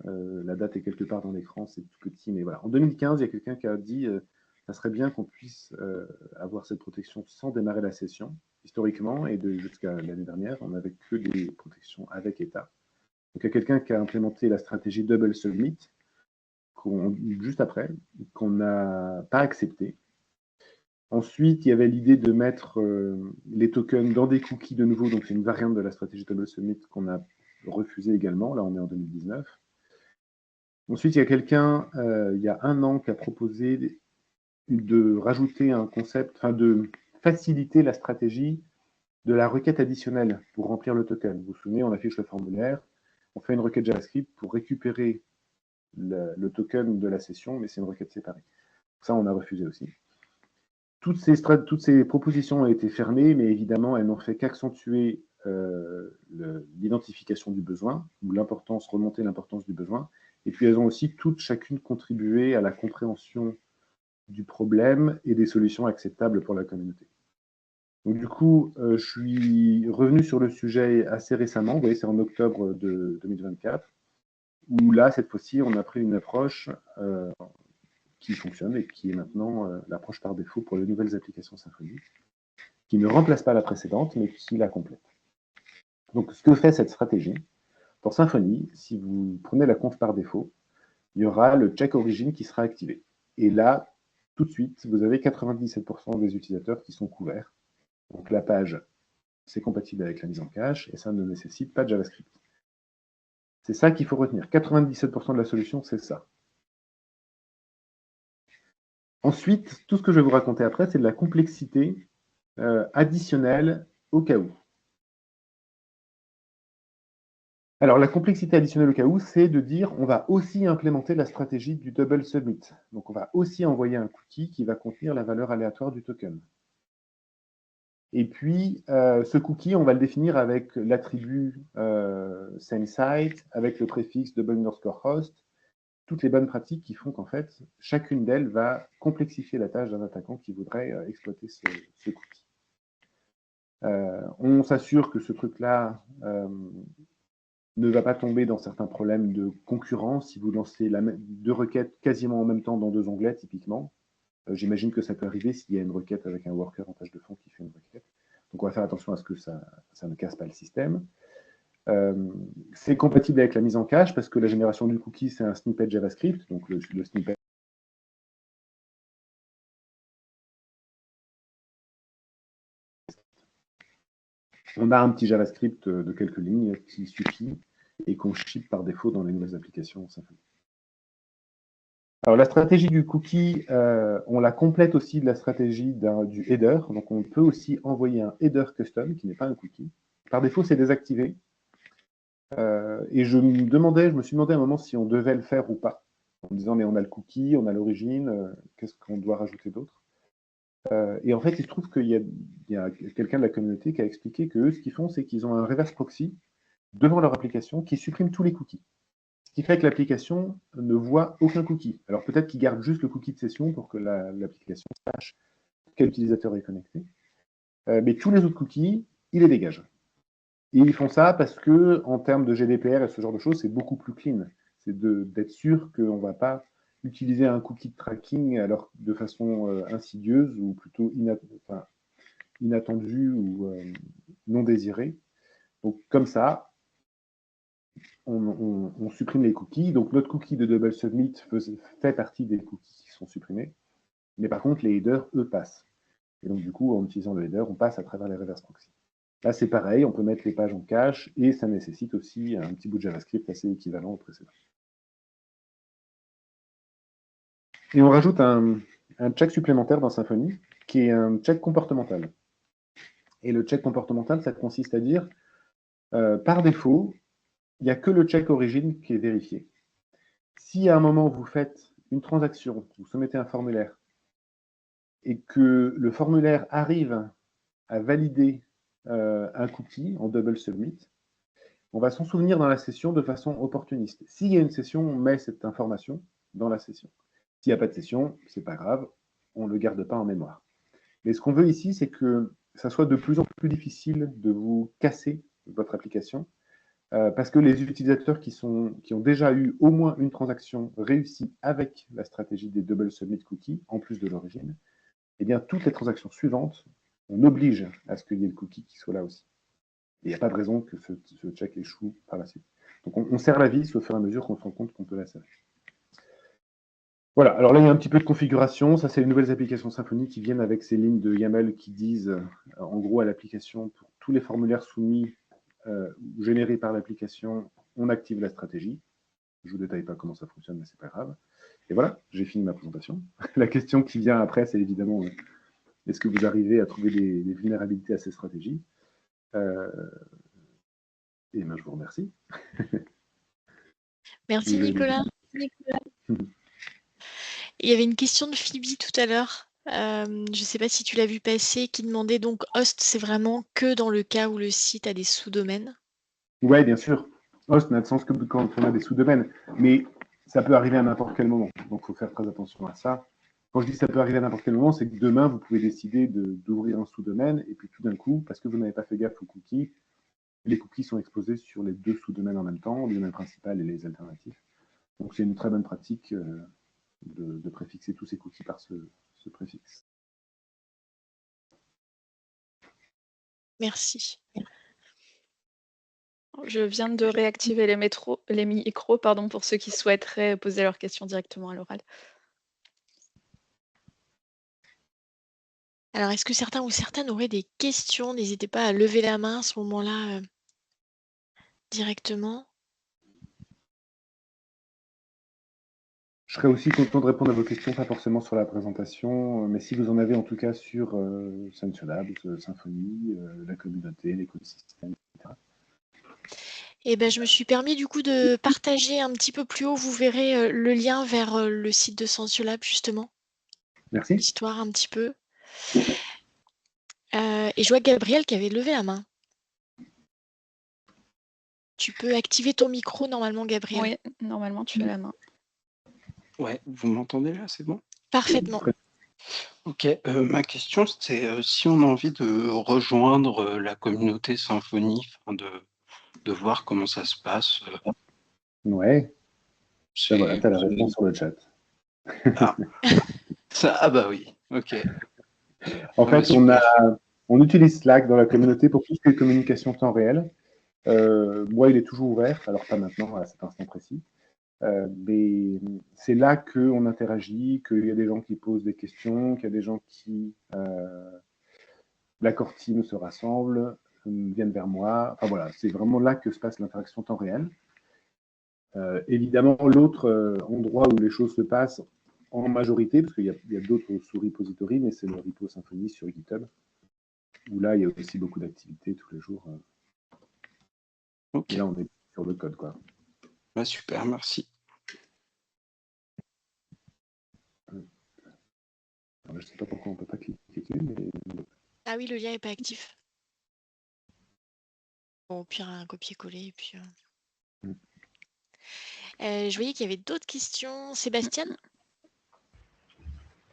[SPEAKER 1] la date est quelque part dans l'écran, c'est tout petit, mais voilà. En 2015, il y a quelqu'un qui a dit ça serait bien qu'on puisse avoir cette protection sans démarrer la session. Historiquement, et jusqu'à l'année dernière, on n'avait que des protections avec état. Donc il y a quelqu'un qui a implémenté la stratégie Double Submit, juste après, qu'on n'a pas accepté. Ensuite, il y avait l'idée de mettre les tokens dans des cookies de nouveau, donc c'est une variante de la stratégie Double Submit qu'on a refusé également, là on est en 2019. Ensuite, il y a quelqu'un, il y a un an, qui a proposé de rajouter un concept, enfin de faciliter la stratégie de la requête additionnelle pour remplir le token. Vous vous souvenez, on affiche le formulaire, on fait une requête JavaScript pour récupérer le token de la session, mais c'est une requête séparée. Ça, on a refusé aussi. Toutes ces propositions ont été fermées, mais évidemment, elles n'ont fait qu'accentuer l'identification du besoin, ou remonter l'importance du besoin, et puis elles ont aussi chacune contribué à la compréhension du problème et des solutions acceptables pour la communauté. Donc du coup, je suis revenu sur le sujet assez récemment, vous voyez, c'est en octobre de 2024, où là, cette fois-ci, on a pris une approche qui fonctionne et qui est maintenant l'approche par défaut pour les nouvelles applications Symfony, qui ne remplace pas la précédente, mais qui la complète. Donc, ce que fait cette stratégie, pour Symfony, si vous prenez la conf par défaut, il y aura le check origin qui sera activé. Et là, tout de suite, vous avez 97% des utilisateurs qui sont couverts. Donc, la page, c'est compatible avec la mise en cache et ça ne nécessite pas de JavaScript. C'est ça qu'il faut retenir. 97% de la solution, c'est ça. Ensuite, tout ce que je vais vous raconter après, c'est de la complexité additionnelle au cas où. Alors, la complexité additionnelle au cas où, c'est de dire on va aussi implémenter la stratégie du double submit. Donc, on va aussi envoyer un cookie qui va contenir la valeur aléatoire du token. Et puis, ce cookie, on va le définir avec l'attribut SameSite, avec le préfixe double_host, toutes les bonnes pratiques qui font qu'en fait, chacune d'elles va complexifier la tâche d'un attaquant qui voudrait exploiter ce cookie. On s'assure que ce truc-là ne va pas tomber dans certains problèmes de concurrence. Si vous lancez deux requêtes quasiment en même temps dans deux onglets, typiquement, j'imagine que ça peut arriver s'il y a une requête avec un worker en tâche de fond qui fait une requête. Donc, on va faire attention à ce que ça ne casse pas le système. C'est compatible avec la mise en cache parce que la génération du cookie, c'est un snippet JavaScript. Donc, le snippet. On a un petit JavaScript de quelques lignes qui suffit et qu'on ship par défaut dans les nouvelles applications Symfony. Alors, la stratégie du cookie, on la complète aussi de la stratégie du header. Donc, on peut aussi envoyer un header custom qui n'est pas un cookie. Par défaut, c'est désactivé. Et je me suis demandé à un moment si on devait le faire ou pas, en me disant, mais on a le cookie, on a l'origine, qu'est-ce qu'on doit rajouter d'autre? Et en fait, il se trouve qu'il y a quelqu'un de la communauté qui a expliqué que eux, ce qu'ils font, c'est qu'ils ont un reverse proxy devant leur application qui supprime tous les cookies. Ce qui fait que l'application ne voit aucun cookie. Alors peut-être qu'ils gardent juste le cookie de session pour que l'application sache quel utilisateur est connecté. Mais tous les autres cookies, ils les dégagent. Et ils font ça parce que, en termes de GDPR et ce genre de choses, c'est beaucoup plus clean. C'est d'être sûr qu'on ne va pas utiliser un cookie de tracking alors de façon insidieuse ou plutôt inattendue ou non désirée. Donc, comme ça, on supprime les cookies. Donc, notre cookie de double submit fait partie des cookies qui sont supprimés. Mais par contre, les headers, eux, passent. Et donc, du coup, en utilisant le header, on passe à travers les reverse proxy. Là, c'est pareil, on peut mettre les pages en cache et ça nécessite aussi un petit bout de JavaScript assez équivalent au précédent. Et on rajoute un check supplémentaire dans Symfony qui est un check comportemental. Et le check comportemental, ça consiste à dire, par défaut, il n'y a que le check origine qui est vérifié. Si à un moment vous faites une transaction, vous soumettez un formulaire et que le formulaire arrive à valider un cookie en double submit, on va s'en souvenir dans la session de façon opportuniste. S'il y a une session, on met cette information dans la session. S'il n'y a pas de session, c'est pas grave, on ne le garde pas en mémoire. Mais ce qu'on veut ici, c'est que ça soit de plus en plus difficile de vous casser votre application, parce que les utilisateurs qui ont déjà eu au moins une transaction réussie avec la stratégie des double submit cookies, en plus de l'origine, eh bien, toutes les transactions suivantes, on oblige à ce qu'il y ait le cookie qui soit là aussi. Et il n'y a pas de raison que ce check échoue par la suite. Donc, on serre la vis au fur et à mesure qu'on se rend compte qu'on peut la serrer. Voilà, alors là, il y a un petit peu de configuration. Ça, c'est les nouvelles applications Symfony qui viennent avec ces lignes de YAML qui disent, en gros, à l'application, pour tous les formulaires soumis ou générés par l'application, on active la stratégie. Je ne vous détaille pas comment ça fonctionne, mais ce n'est pas grave. Et voilà, j'ai fini ma présentation. La question qui vient après, c'est évidemment, est-ce que vous arrivez à trouver des vulnérabilités à ces stratégies Et ben, je vous remercie.
[SPEAKER 2] Merci Nicolas. Il y avait une question de Phoebe tout à l'heure. Je ne sais pas si tu l'as vu passer, qui demandait donc host, c'est vraiment que dans le cas où le site a des sous-domaines?
[SPEAKER 1] Oui, bien sûr. Host n'a de sens que quand on a des sous-domaines, mais ça peut arriver à n'importe quel moment. Donc, il faut faire très attention à ça. Quand je dis ça peut arriver à n'importe quel moment, c'est que demain, vous pouvez décider d'ouvrir un sous-domaine, et puis tout d'un coup, parce que vous n'avez pas fait gaffe aux cookies, les cookies sont exposés sur les deux sous-domaines en même temps, le domaine principal et les alternatifs. Donc, c'est une très bonne pratique de préfixer tous ces cookies par ce préfixe.
[SPEAKER 2] Merci.
[SPEAKER 3] Je viens de réactiver les micros pour ceux qui souhaiteraient poser leurs questions directement à l'oral.
[SPEAKER 2] Alors, est-ce que certains ou certaines auraient des questions? N'hésitez pas à lever la main à ce moment-là directement.
[SPEAKER 1] Je serais aussi content de répondre à vos questions, pas forcément sur la présentation, mais si vous en avez en tout cas sur SensuLabs, Symfony, la communauté, l'écosystème, etc.
[SPEAKER 2] Eh ben, je me suis permis du coup de partager un petit peu plus haut. Vous verrez le lien vers le site de SensuLabs justement.
[SPEAKER 1] Merci.
[SPEAKER 2] Histoire un petit peu. Et je vois Gabriel qui avait levé la main. Tu peux activer ton micro normalement, Gabriel.
[SPEAKER 3] Oui, normalement, tu as la main.
[SPEAKER 4] Ouais, vous m'entendez là, c'est bon?
[SPEAKER 2] Parfaitement.
[SPEAKER 4] Ok, ma question c'est si on a envie de rejoindre la communauté Symfony, de voir comment ça se passe.
[SPEAKER 1] Ouais. Ben voilà,
[SPEAKER 4] c'est-
[SPEAKER 1] tu as la réponse sur le chat.
[SPEAKER 4] Ah bah oui, ok.
[SPEAKER 1] En
[SPEAKER 4] Ah bah
[SPEAKER 1] fait,
[SPEAKER 4] super.
[SPEAKER 1] on utilise Slack dans la communauté pour tout ce qui est communication temps réel. Moi, il est toujours ouvert, alors pas maintenant, à cet instant précis. Mais c'est là qu'on interagit, qu'il y a des gens qui posent des questions, qu'il y a des gens qui, la core team se rassemble, viennent vers moi. Enfin voilà, c'est vraiment là que se passe l'interaction temps réel. Évidemment, l'autre endroit où les choses se passent en majorité, parce qu'il y a d'autres sous-repositories, mais c'est le repo Symfony sur GitHub, où là, il y a aussi beaucoup d'activités tous les jours.
[SPEAKER 4] Ok.
[SPEAKER 1] Et là, on est sur le code, quoi.
[SPEAKER 4] Bah super, merci.
[SPEAKER 1] Alors, je ne sais pas pourquoi on ne peut pas cliquer dessus, mais...
[SPEAKER 2] Ah oui, le lien n'est pas actif. Bon, au pire, un copier-coller. Et puis, je voyais qu'il y avait d'autres questions. Sébastien?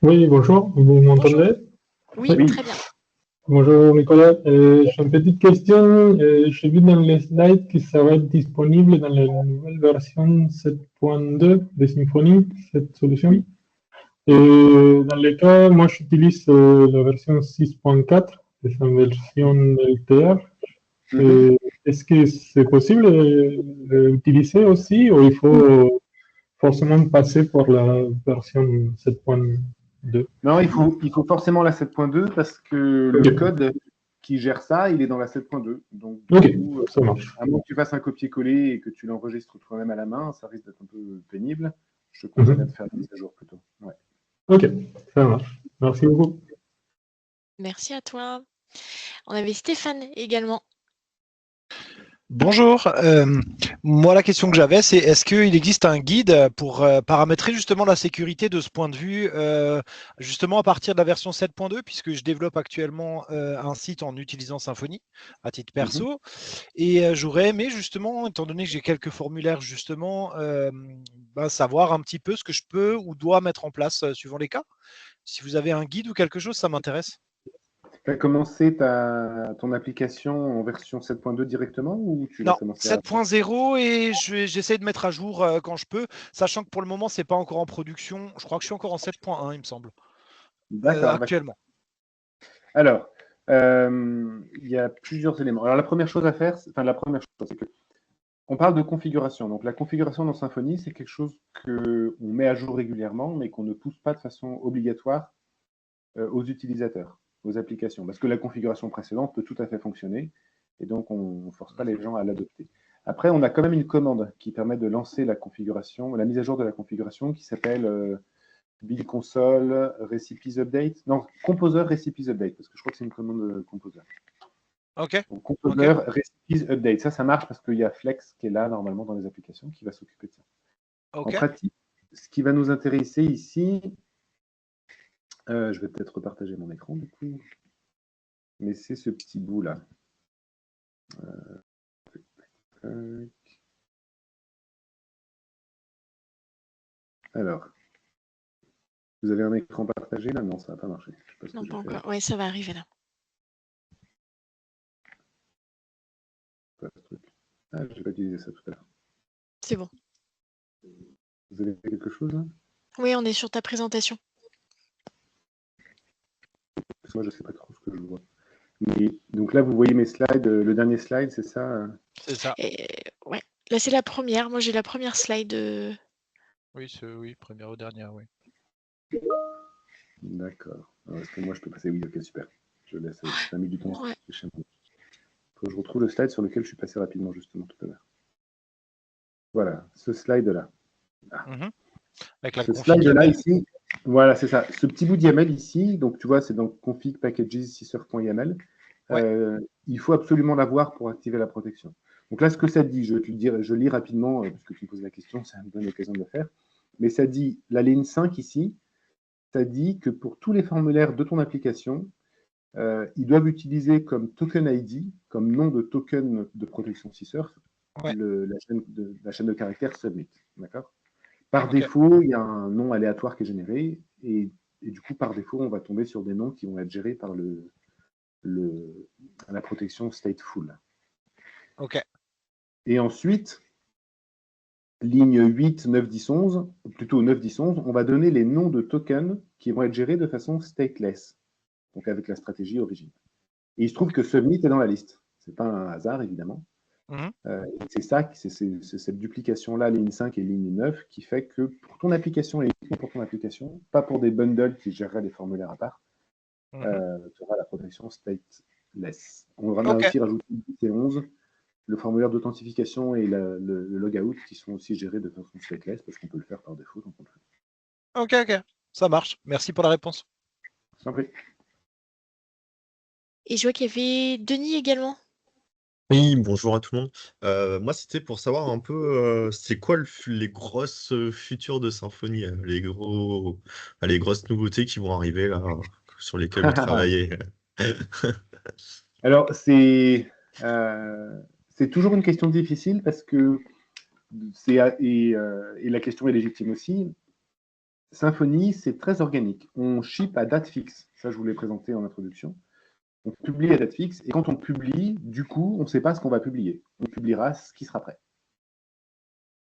[SPEAKER 5] Oui, bonjour, vous m'entendez?
[SPEAKER 2] Oui,
[SPEAKER 1] Oui.
[SPEAKER 2] très bien.
[SPEAKER 5] Bonjour Nicolas, j'ai une petite question. J'ai vu dans les slides que ça va être disponible dans la nouvelle version 7.2 de Symfony, cette solution.
[SPEAKER 1] Oui.
[SPEAKER 5] Et dans les cas, moi j'utilise la version 6.4, c'est une version LTR. Est-ce que c'est possible d'utiliser aussi ou il faut forcément passer pour la version 7.2?
[SPEAKER 1] Non, il faut forcément la 7.2 parce que le code qui gère ça, il est dans la 7.2. Donc, du coup,
[SPEAKER 5] ça marche.
[SPEAKER 1] à moins que tu fasses un copier-coller et que tu l'enregistres toi-même à la main, ça risque d'être un peu pénible. Je te conseillerais de faire la mise à jour plutôt. Ouais.
[SPEAKER 5] Ok, ça marche. Merci beaucoup.
[SPEAKER 2] Merci à toi. On avait Stéphane également.
[SPEAKER 6] Bonjour, moi la question que j'avais c'est est-ce qu'il existe un guide pour paramétrer justement la sécurité de ce point de vue justement à partir de la version 7.2 puisque je développe actuellement un site en utilisant Symfony à titre perso et j'aurais aimé justement, étant donné que j'ai quelques formulaires justement, savoir un petit peu ce que je peux ou dois mettre en place suivant les cas. Si vous avez un guide ou quelque chose, ça m'intéresse.
[SPEAKER 1] Tu as commencé ton application en version 7.2 directement ou tu l'as
[SPEAKER 6] Non,
[SPEAKER 1] commencé à...
[SPEAKER 6] 7.0 et j'essaie de mettre à jour quand je peux, sachant que pour le moment, c'est pas encore en production. Je crois que je suis encore en 7.1, il me semble.
[SPEAKER 1] D'accord.
[SPEAKER 6] Actuellement.
[SPEAKER 1] Alors, il y a plusieurs éléments. Alors, la première chose à faire, c'est que on parle de configuration. Donc, la configuration dans Symfony, c'est quelque chose qu'on met à jour régulièrement, mais qu'on ne pousse pas de façon obligatoire aux utilisateurs, aux applications. Parce que la configuration précédente peut tout à fait fonctionner, et donc on ne force pas les gens à l'adopter. Après, on a quand même une commande qui permet de lancer la configuration, la mise à jour de la configuration, qui s'appelle build console recipes update. Non, composer recipes update, parce que je crois que c'est une commande composer.
[SPEAKER 6] Ok.
[SPEAKER 1] Donc, composer recipes update. Ça marche parce qu'il y a Flex qui est là normalement dans les applications qui va s'occuper de ça.
[SPEAKER 6] Okay.
[SPEAKER 1] En pratique, ce qui va nous intéresser ici, je vais peut-être repartager mon écran du coup, mais c'est ce petit bout là. Alors, vous avez un écran partagé là? Non, ça n'a pas marché. Je sais pas ce
[SPEAKER 2] Non,
[SPEAKER 1] que
[SPEAKER 2] pas
[SPEAKER 1] j'ai fait.
[SPEAKER 2] encore. Oui, ça va arriver là.
[SPEAKER 1] Ah, je n'ai pas utilisé ça tout à l'heure.
[SPEAKER 2] C'est bon.
[SPEAKER 1] Vous avez fait quelque chose là?
[SPEAKER 2] Oui, on est sur ta présentation.
[SPEAKER 1] Parce que moi, je ne sais pas trop ce que je vois. Mais, donc là, vous voyez mes slides. Le dernier slide, c'est ça?
[SPEAKER 6] C'est ça.
[SPEAKER 2] Ouais. Là, c'est la première. Moi, j'ai la première slide.
[SPEAKER 6] Oui, première ou dernière, oui.
[SPEAKER 1] D'accord. Est-ce que moi, je peux passer? Oui, ok, super. Je laisse. Ça a mis du temps.
[SPEAKER 2] Ouais.
[SPEAKER 1] Il faut que je retrouve le slide sur lequel je suis passé rapidement, justement, tout à l'heure. Voilà, ce slide-là.
[SPEAKER 6] Avec la
[SPEAKER 1] Ce
[SPEAKER 6] config
[SPEAKER 1] slide-là,
[SPEAKER 6] YAML.
[SPEAKER 1] ici, voilà, c'est ça. Ce petit bout de YAML ici, donc tu vois, c'est dans config packages sysr.yaml. Il faut absolument l'avoir pour activer la protection. Donc là, ce que ça dit, je lis rapidement, parce que tu me poses la question, ça me donne l'occasion de le faire. Mais ça dit, la ligne 5 ici, ça dit que pour tous les formulaires de ton application, ils doivent utiliser comme token ID, comme nom de token de protection CSRF,
[SPEAKER 6] Ouais.
[SPEAKER 1] la chaîne de caractères submit. D'accord ? Par
[SPEAKER 6] Ok.
[SPEAKER 1] défaut, il y a un nom aléatoire qui est généré, et du coup, par défaut, on va tomber sur des noms qui vont être gérés par la protection stateful.
[SPEAKER 6] Ok.
[SPEAKER 1] Et ensuite, ligne 8, 9, 10, 11, plutôt 9, 10, 11, on va donner les noms de tokens qui vont être gérés de façon stateless, donc avec la stratégie origine. Et il se trouve que submit est dans la liste. Ce n'est pas un hasard, évidemment.
[SPEAKER 6] Mhm.
[SPEAKER 1] C'est cette duplication-là, ligne 5 et ligne 9, qui fait que pour ton application, et uniquement pour ton application, pas pour des bundles qui géreraient des formulaires à part, tu auras la protection stateless. On va
[SPEAKER 6] Ok.
[SPEAKER 1] aussi rajouter 10 et 11, le formulaire d'authentification et le logout qui sont aussi gérés de façon stateless, parce qu'on peut le faire par défaut, donc on le fait.
[SPEAKER 6] Ok. Ça marche. Merci pour la réponse.
[SPEAKER 1] Je t'en prie.
[SPEAKER 2] Et je vois qu'il y avait Denis également.
[SPEAKER 7] Oui, bonjour à tout le monde. Moi, c'était pour savoir un peu, c'est quoi les grosses futures de Symfony, les grosses nouveautés qui vont arriver là, sur lesquelles vous travaillez.
[SPEAKER 1] Alors, c'est toujours une question difficile parce que et la question est légitime aussi. Symfony, c'est très organique. On ship à date fixe. Ça, je vous l'ai présenté en introduction. On publie à date fixe et quand on publie, du coup, on ne sait pas ce qu'on va publier. On publiera ce qui sera prêt.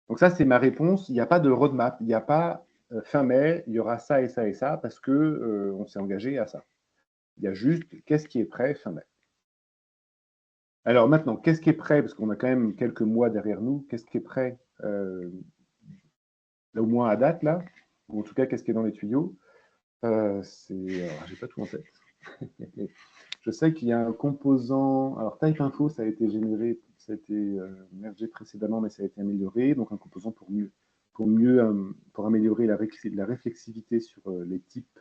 [SPEAKER 1] Donc ça, c'est ma réponse. Il n'y a pas de roadmap. Il n'y a pas fin mai, il y aura ça et ça et ça parce que on s'est engagé à ça. Il y a juste qu'est-ce qui est prêt fin mai. Alors maintenant, qu'est-ce qui est prêt? Parce qu'on a quand même quelques mois derrière nous. Qu'est-ce qui est prêt au moins à date, là? Ou en tout cas, qu'est-ce qui est dans les tuyaux? J'ai pas tout en tête. Je sais qu'il y a un composant. Alors, Type Info, ça a été généré, ça a été mergé précédemment, mais ça a été amélioré. Donc, un composant pour améliorer la réflexivité sur les types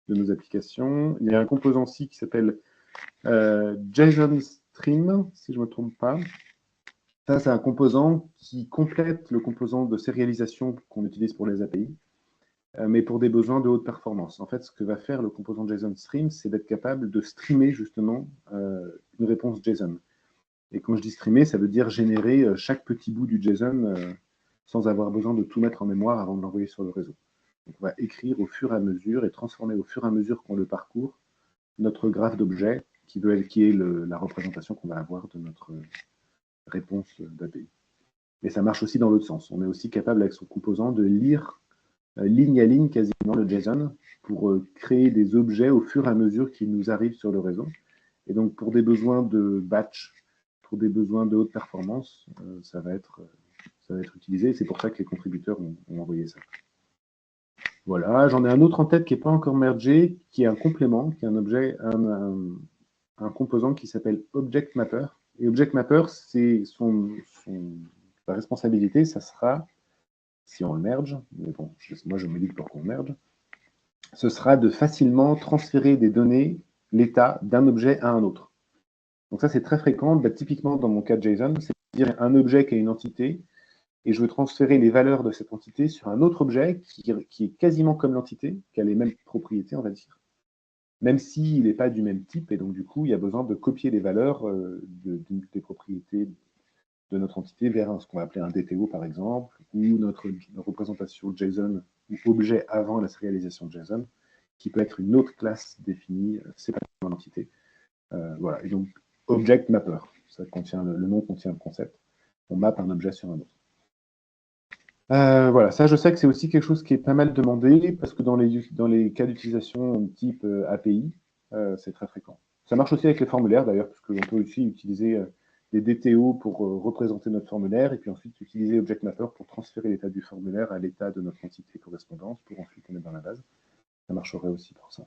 [SPEAKER 1] de nos applications. Il y a un composant aussi qui s'appelle JSON Stream, si je ne me trompe pas. Ça, c'est un composant qui complète le composant de sérialisation qu'on utilise pour les API, mais pour des besoins de haute performance. En fait, ce que va faire le composant JSON Stream, c'est d'être capable de streamer justement une réponse JSON. Et quand je dis streamer, ça veut dire générer chaque petit bout du JSON sans avoir besoin de tout mettre en mémoire avant de l'envoyer sur le réseau. Donc, on va écrire au fur et à mesure et transformer au fur et à mesure qu'on le parcourt notre graphe d'objets qui est la représentation qu'on va avoir de notre réponse d'API. Et ça marche aussi dans l'autre sens. On est aussi capable avec son composant de lire ligne à ligne quasiment le JSON pour créer des objets au fur et à mesure qu'ils nous arrivent sur le réseau. Et donc pour des besoins de batch, pour des besoins de haute performance, ça va être utilisé. C'est pour ça que les contributeurs ont envoyé ça. Voilà, j'en ai un autre en tête qui n'est pas encore mergé, qui est un complément, qui est un objet, un composant qui s'appelle Object Mapper. Et Object Mapper, c'est la responsabilité, ça sera, si on le merge, mais bon, moi je me dis pour qu'on merge, ce sera de facilement transférer des données, l'état d'un objet à un autre. Donc ça c'est très fréquent, typiquement dans mon cas de JSON, c'est-à-dire un objet qui a une entité, et je veux transférer les valeurs de cette entité sur un autre objet qui est quasiment comme l'entité, qui a les mêmes propriétés, on va dire, même s'il n'est pas du même type, et donc du coup, il y a besoin de copier les valeurs des propriétés de notre entité vers ce qu'on va appeler un DTO, par exemple, ou notre représentation JSON ou objet avant la sérialisation de JSON, qui peut être une autre classe définie séparément dans l'entité. Voilà, et donc, Object Mapper, ça contient le nom contient le concept. On mappe un objet sur un autre. Voilà, ça je sais que c'est aussi quelque chose qui est pas mal demandé parce que dans les cas d'utilisation type API, c'est très fréquent. Ça marche aussi avec les formulaires d'ailleurs, parce qu'on peut aussi utiliser des DTO pour représenter notre formulaire et puis ensuite utiliser Object Mapper pour transférer l'état du formulaire à l'état de notre entité correspondante pour ensuite on est dans la base. Ça marcherait aussi pour ça.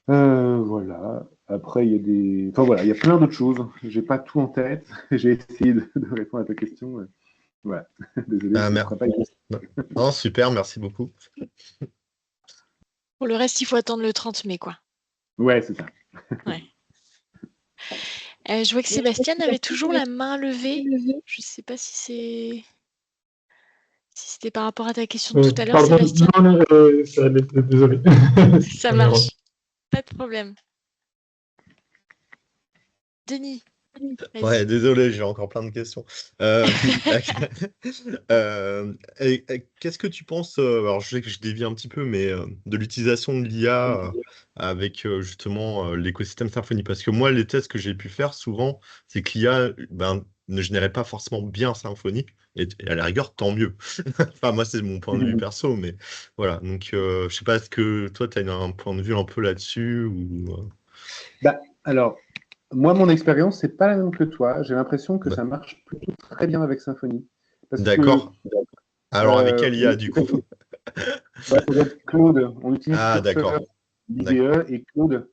[SPEAKER 1] Voilà. Après, il y a il y a plein d'autres choses. J'ai pas tout en tête. J'ai essayé de répondre à ta question. Voilà. Désolé, je ne ferai pas une...
[SPEAKER 7] Non, super, merci beaucoup.
[SPEAKER 2] Pour le reste, il faut attendre le 30 mai, quoi.
[SPEAKER 1] Ouais, c'est ça.
[SPEAKER 2] Ouais. Je vois que Sébastien avait toujours la main levée. Je ne sais pas si c'était par rapport à ta question de tout à l'heure,
[SPEAKER 5] Pardon,
[SPEAKER 2] Sébastien.
[SPEAKER 5] non, désolé.
[SPEAKER 2] Ça marche. Pas de problème. Denis, vas-y.
[SPEAKER 7] Ouais, désolé, j'ai encore plein de questions. Qu'est-ce que tu penses, alors je sais que je dévie un petit peu, mais de l'utilisation de l'IA avec justement l'écosystème Symfony? Parce que moi, les tests que j'ai pu faire, souvent, c'est que l'IA ne générait pas forcément bien Symfony, et à la rigueur, tant mieux. Enfin, moi, c'est mon point de vue perso, mais voilà. Donc, je sais pas, est-ce que toi, tu as un point de vue un peu là-dessus ou...
[SPEAKER 1] Alors, moi, mon expérience, c'est pas la même que toi. J'ai l'impression que
[SPEAKER 7] Bah,
[SPEAKER 1] ça marche plutôt très bien avec Symfony. Parce que
[SPEAKER 7] d'accord. Alors, avec quelle IA, du coup?
[SPEAKER 1] ça doit être Claude. On utilise
[SPEAKER 7] Ah, d'accord.
[SPEAKER 1] Cursor, l'IDE et Claude.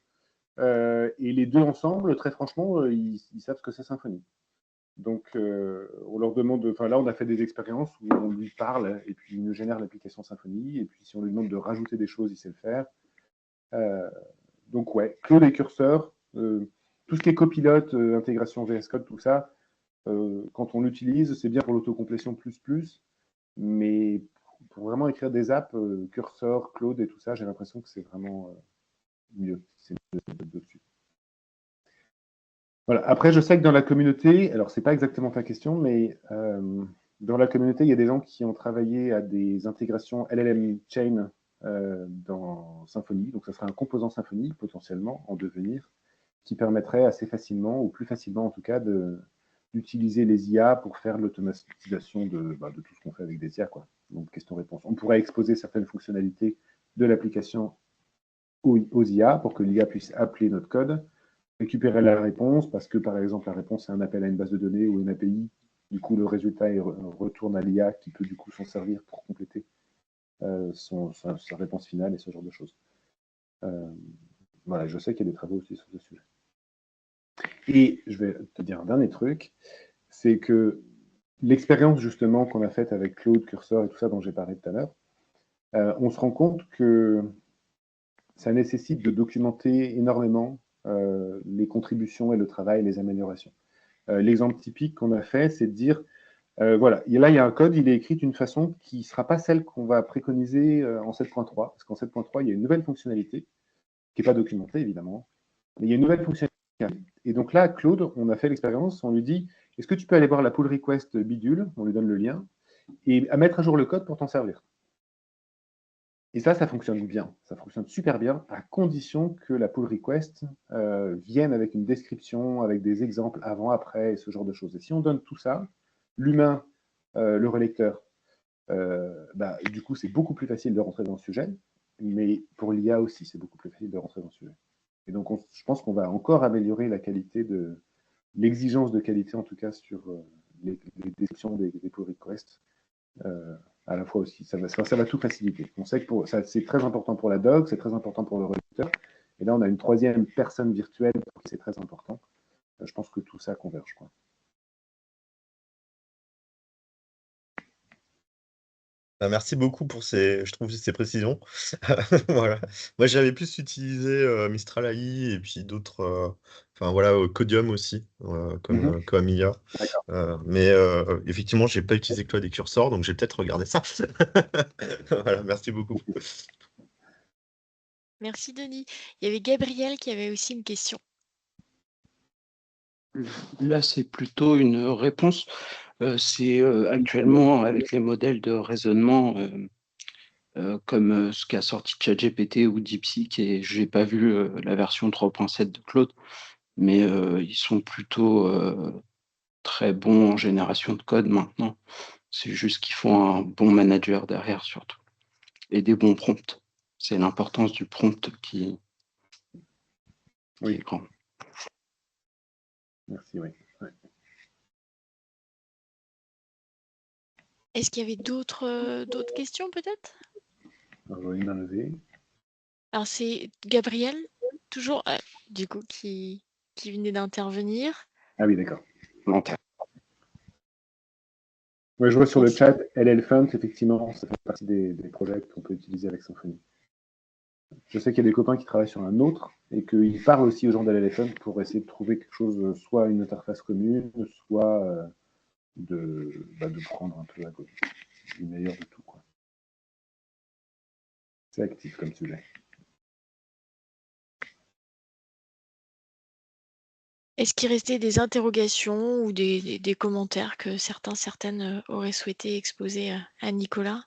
[SPEAKER 1] Et les deux ensemble, très franchement, ils savent ce que c'est Symfony. Donc, on leur demande, enfin là, on a fait des expériences où on lui parle et puis il nous génère l'application Symfony. Et puis, si on lui demande de rajouter des choses, il sait le faire. Donc, ouais, Claude et Cursor, tout ce qui est copilote, intégration VS Code, tout ça, quand on l'utilise, c'est bien pour l'autocomplétion plus, mais pour vraiment écrire des apps, Cursor, Claude et tout ça, j'ai l'impression que c'est vraiment mieux. C'est mieux dessus. Voilà. Après, je sais que dans la communauté, alors c'est pas exactement ta question, mais dans la communauté, il y a des gens qui ont travaillé à des intégrations LLM Chain dans Symfony. Donc, ça sera un composant Symfony potentiellement en devenir qui permettrait assez facilement, ou plus facilement en tout cas, d'utiliser les IA pour faire l'automatisation de tout ce qu'on fait avec des IA, quoi. Donc, question-réponse. On pourrait exposer certaines fonctionnalités de l'application aux IA pour que l'IA puisse appeler notre code, récupérer la réponse, parce que par exemple la réponse est un appel à une base de données ou une API, du coup le résultat retourne à l'IA qui peut du coup s'en servir pour compléter sa réponse finale et ce genre de choses. Voilà, je sais qu'il y a des travaux aussi sur ce sujet. Et je vais te dire un dernier truc, c'est que l'expérience justement qu'on a faite avec Claude, Cursor et tout ça dont j'ai parlé tout à l'heure, on se rend compte que ça nécessite de documenter énormément les contributions et le travail, les améliorations. L'exemple typique qu'on a fait, c'est de dire, voilà, là, il y a un code, il est écrit d'une façon qui ne sera pas celle qu'on va préconiser en 7.3, parce qu'en 7.3, il y a une nouvelle fonctionnalité, qui n'est pas documentée, évidemment, mais il y a une nouvelle fonctionnalité. Et donc là, Claude, on a fait l'expérience, on lui dit, est-ce que tu peux aller voir la pull request bidule, on lui donne le lien, et à mettre à jour le code pour t'en servir. Et ça fonctionne bien, ça fonctionne super bien, à condition que la pull request vienne avec une description, avec des exemples avant, après, et ce genre de choses. Et si on donne tout ça, l'humain, le relecteur, du coup, c'est beaucoup plus facile de rentrer dans le sujet, mais pour l'IA aussi, c'est beaucoup plus facile de rentrer dans le sujet. Et donc, je pense qu'on va encore améliorer la qualité l'exigence de qualité, en tout cas, sur les descriptions des pull requests. À la fois aussi, ça va tout faciliter. On sait que c'est très important pour la doc, c'est très important pour le relecteur. Et là, on a une troisième personne virtuelle pour qui c'est très important. Je pense que tout ça converge, quoi.
[SPEAKER 7] Merci beaucoup pour je trouve, ces précisions. Voilà. Moi, j'avais plus utilisé Mistral AI et puis d'autres, enfin voilà, Codium aussi, comme IA. Mais effectivement, j'ai pas utilisé Claude et Cursor, donc j'ai peut-être regardé ça. Voilà, merci beaucoup.
[SPEAKER 2] Merci Denis. Il y avait Gabriel qui avait aussi une question.
[SPEAKER 4] Là, c'est plutôt une réponse. C'est actuellement avec les modèles de raisonnement comme ce qu'a sorti ChatGPT ou DeepSeek, et j'ai pas vu la version 3.7 de Claude, mais ils sont plutôt très bons en génération de code maintenant. C'est juste qu'il faut un bon manager derrière surtout et des bons prompts. C'est l'importance du prompt qui est grand.
[SPEAKER 1] Merci, oui. Ouais.
[SPEAKER 2] Est-ce qu'il y avait d'autres questions peut-être?
[SPEAKER 1] Alors, une main levée.
[SPEAKER 2] Alors c'est Gabriel, toujours, du coup, qui venait d'intervenir.
[SPEAKER 1] Ah oui, d'accord.
[SPEAKER 4] Volontaire.
[SPEAKER 1] Ouais, je vois sur le chat, LLFunt, effectivement, ça fait partie des projets qu'on peut utiliser avec Symfony. Je sais qu'il y a des copains qui travaillent sur un autre et qu'ils parlent aussi aux gens de LLFunt pour essayer de trouver quelque chose, soit une interface commune, soit de prendre un peu du meilleur de tout, quoi. C'est actif comme sujet.
[SPEAKER 2] Est-ce qu'il restait des interrogations ou des commentaires que certaines auraient souhaité exposer à Nicolas?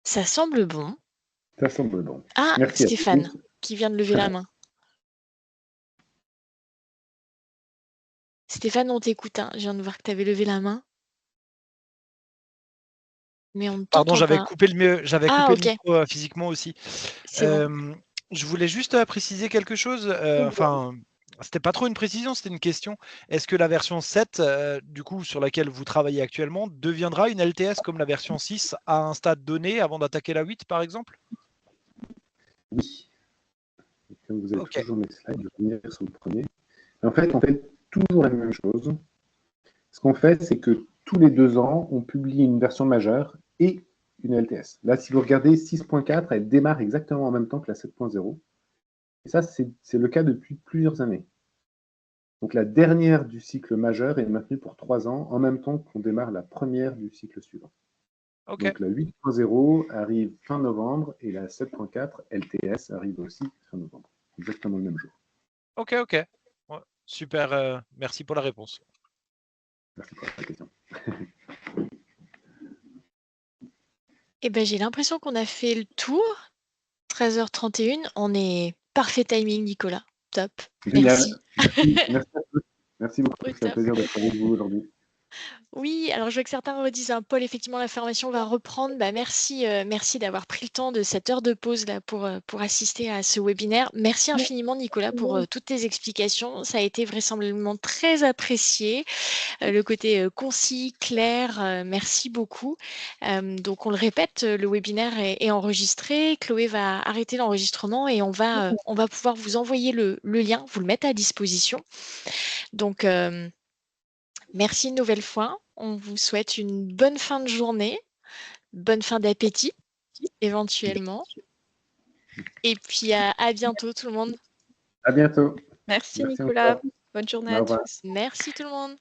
[SPEAKER 2] Ça semble bon.
[SPEAKER 1] Ça semble bon.
[SPEAKER 2] Ah,
[SPEAKER 1] Merci à
[SPEAKER 2] Stéphane,
[SPEAKER 1] tous.
[SPEAKER 2] qui vient de lever la main. Stéphane, on t'écoute, hein. Je viens de voir que tu avais levé la main. Mais on ne
[SPEAKER 6] Pardon,
[SPEAKER 2] t'entend
[SPEAKER 6] j'avais
[SPEAKER 2] pas.
[SPEAKER 6] coupé le
[SPEAKER 2] Ah, ok.
[SPEAKER 6] micro physiquement aussi.
[SPEAKER 2] C'est bon.
[SPEAKER 6] Je voulais juste préciser quelque chose. Enfin, c'était pas trop une précision, c'était une question. Est-ce que la version 7, du coup, sur laquelle vous travaillez actuellement, deviendra une LTS comme la version 6 à un stade donné avant d'attaquer la 8, par exemple?
[SPEAKER 1] Oui. Et comme vous avez
[SPEAKER 6] Ok.
[SPEAKER 1] toujours mes slides, je vais revenir sur le premier. En fait, on fait toujours la même chose. Ce qu'on fait, c'est que tous les 2 ans, on publie une version majeure et une LTS. Là, si vous regardez 6.4, elle démarre exactement en même temps que la 7.0. Et ça, c'est le cas depuis plusieurs années. Donc la dernière du cycle majeur est maintenue pour 3 ans, en même temps qu'on démarre la première du cycle suivant.
[SPEAKER 6] Ok.
[SPEAKER 1] Donc la 8.0 arrive fin novembre et la 7.4 LTS arrive aussi fin novembre. Exactement le même jour.
[SPEAKER 6] Ok. Ouais, super. Merci pour la réponse.
[SPEAKER 1] Merci pour la question.
[SPEAKER 2] Eh ben, j'ai l'impression qu'on a fait le tour. 13h31, on est parfait timing, Nicolas. Top.
[SPEAKER 1] Génial.
[SPEAKER 2] Merci.
[SPEAKER 1] Merci à tous. Merci beaucoup.
[SPEAKER 2] Au
[SPEAKER 1] C'est un
[SPEAKER 2] top.
[SPEAKER 1] plaisir d'être avec vous aujourd'hui.
[SPEAKER 2] Oui, alors je vois que certains redisent, hein, Paul, effectivement, la formation va reprendre. Bah, merci d'avoir pris le temps de cette heure de pause là pour assister à ce webinaire. Merci infiniment, Nicolas, pour toutes tes explications. Ça a été vraisemblablement très apprécié. Le côté concis, clair, merci beaucoup. Donc, on le répète, le webinaire est enregistré. Chloé va arrêter l'enregistrement et on va pouvoir vous envoyer le lien, vous le mettre à disposition. Donc, merci une nouvelle fois. On vous souhaite une bonne fin de journée, bonne fin d'appétit, éventuellement. Et puis à bientôt tout le monde.
[SPEAKER 1] À bientôt.
[SPEAKER 3] Merci
[SPEAKER 1] Merci
[SPEAKER 3] Nicolas.
[SPEAKER 1] encore.
[SPEAKER 3] Bonne journée
[SPEAKER 1] Au
[SPEAKER 3] à
[SPEAKER 1] revoir.
[SPEAKER 3] tous.
[SPEAKER 2] Merci tout le monde.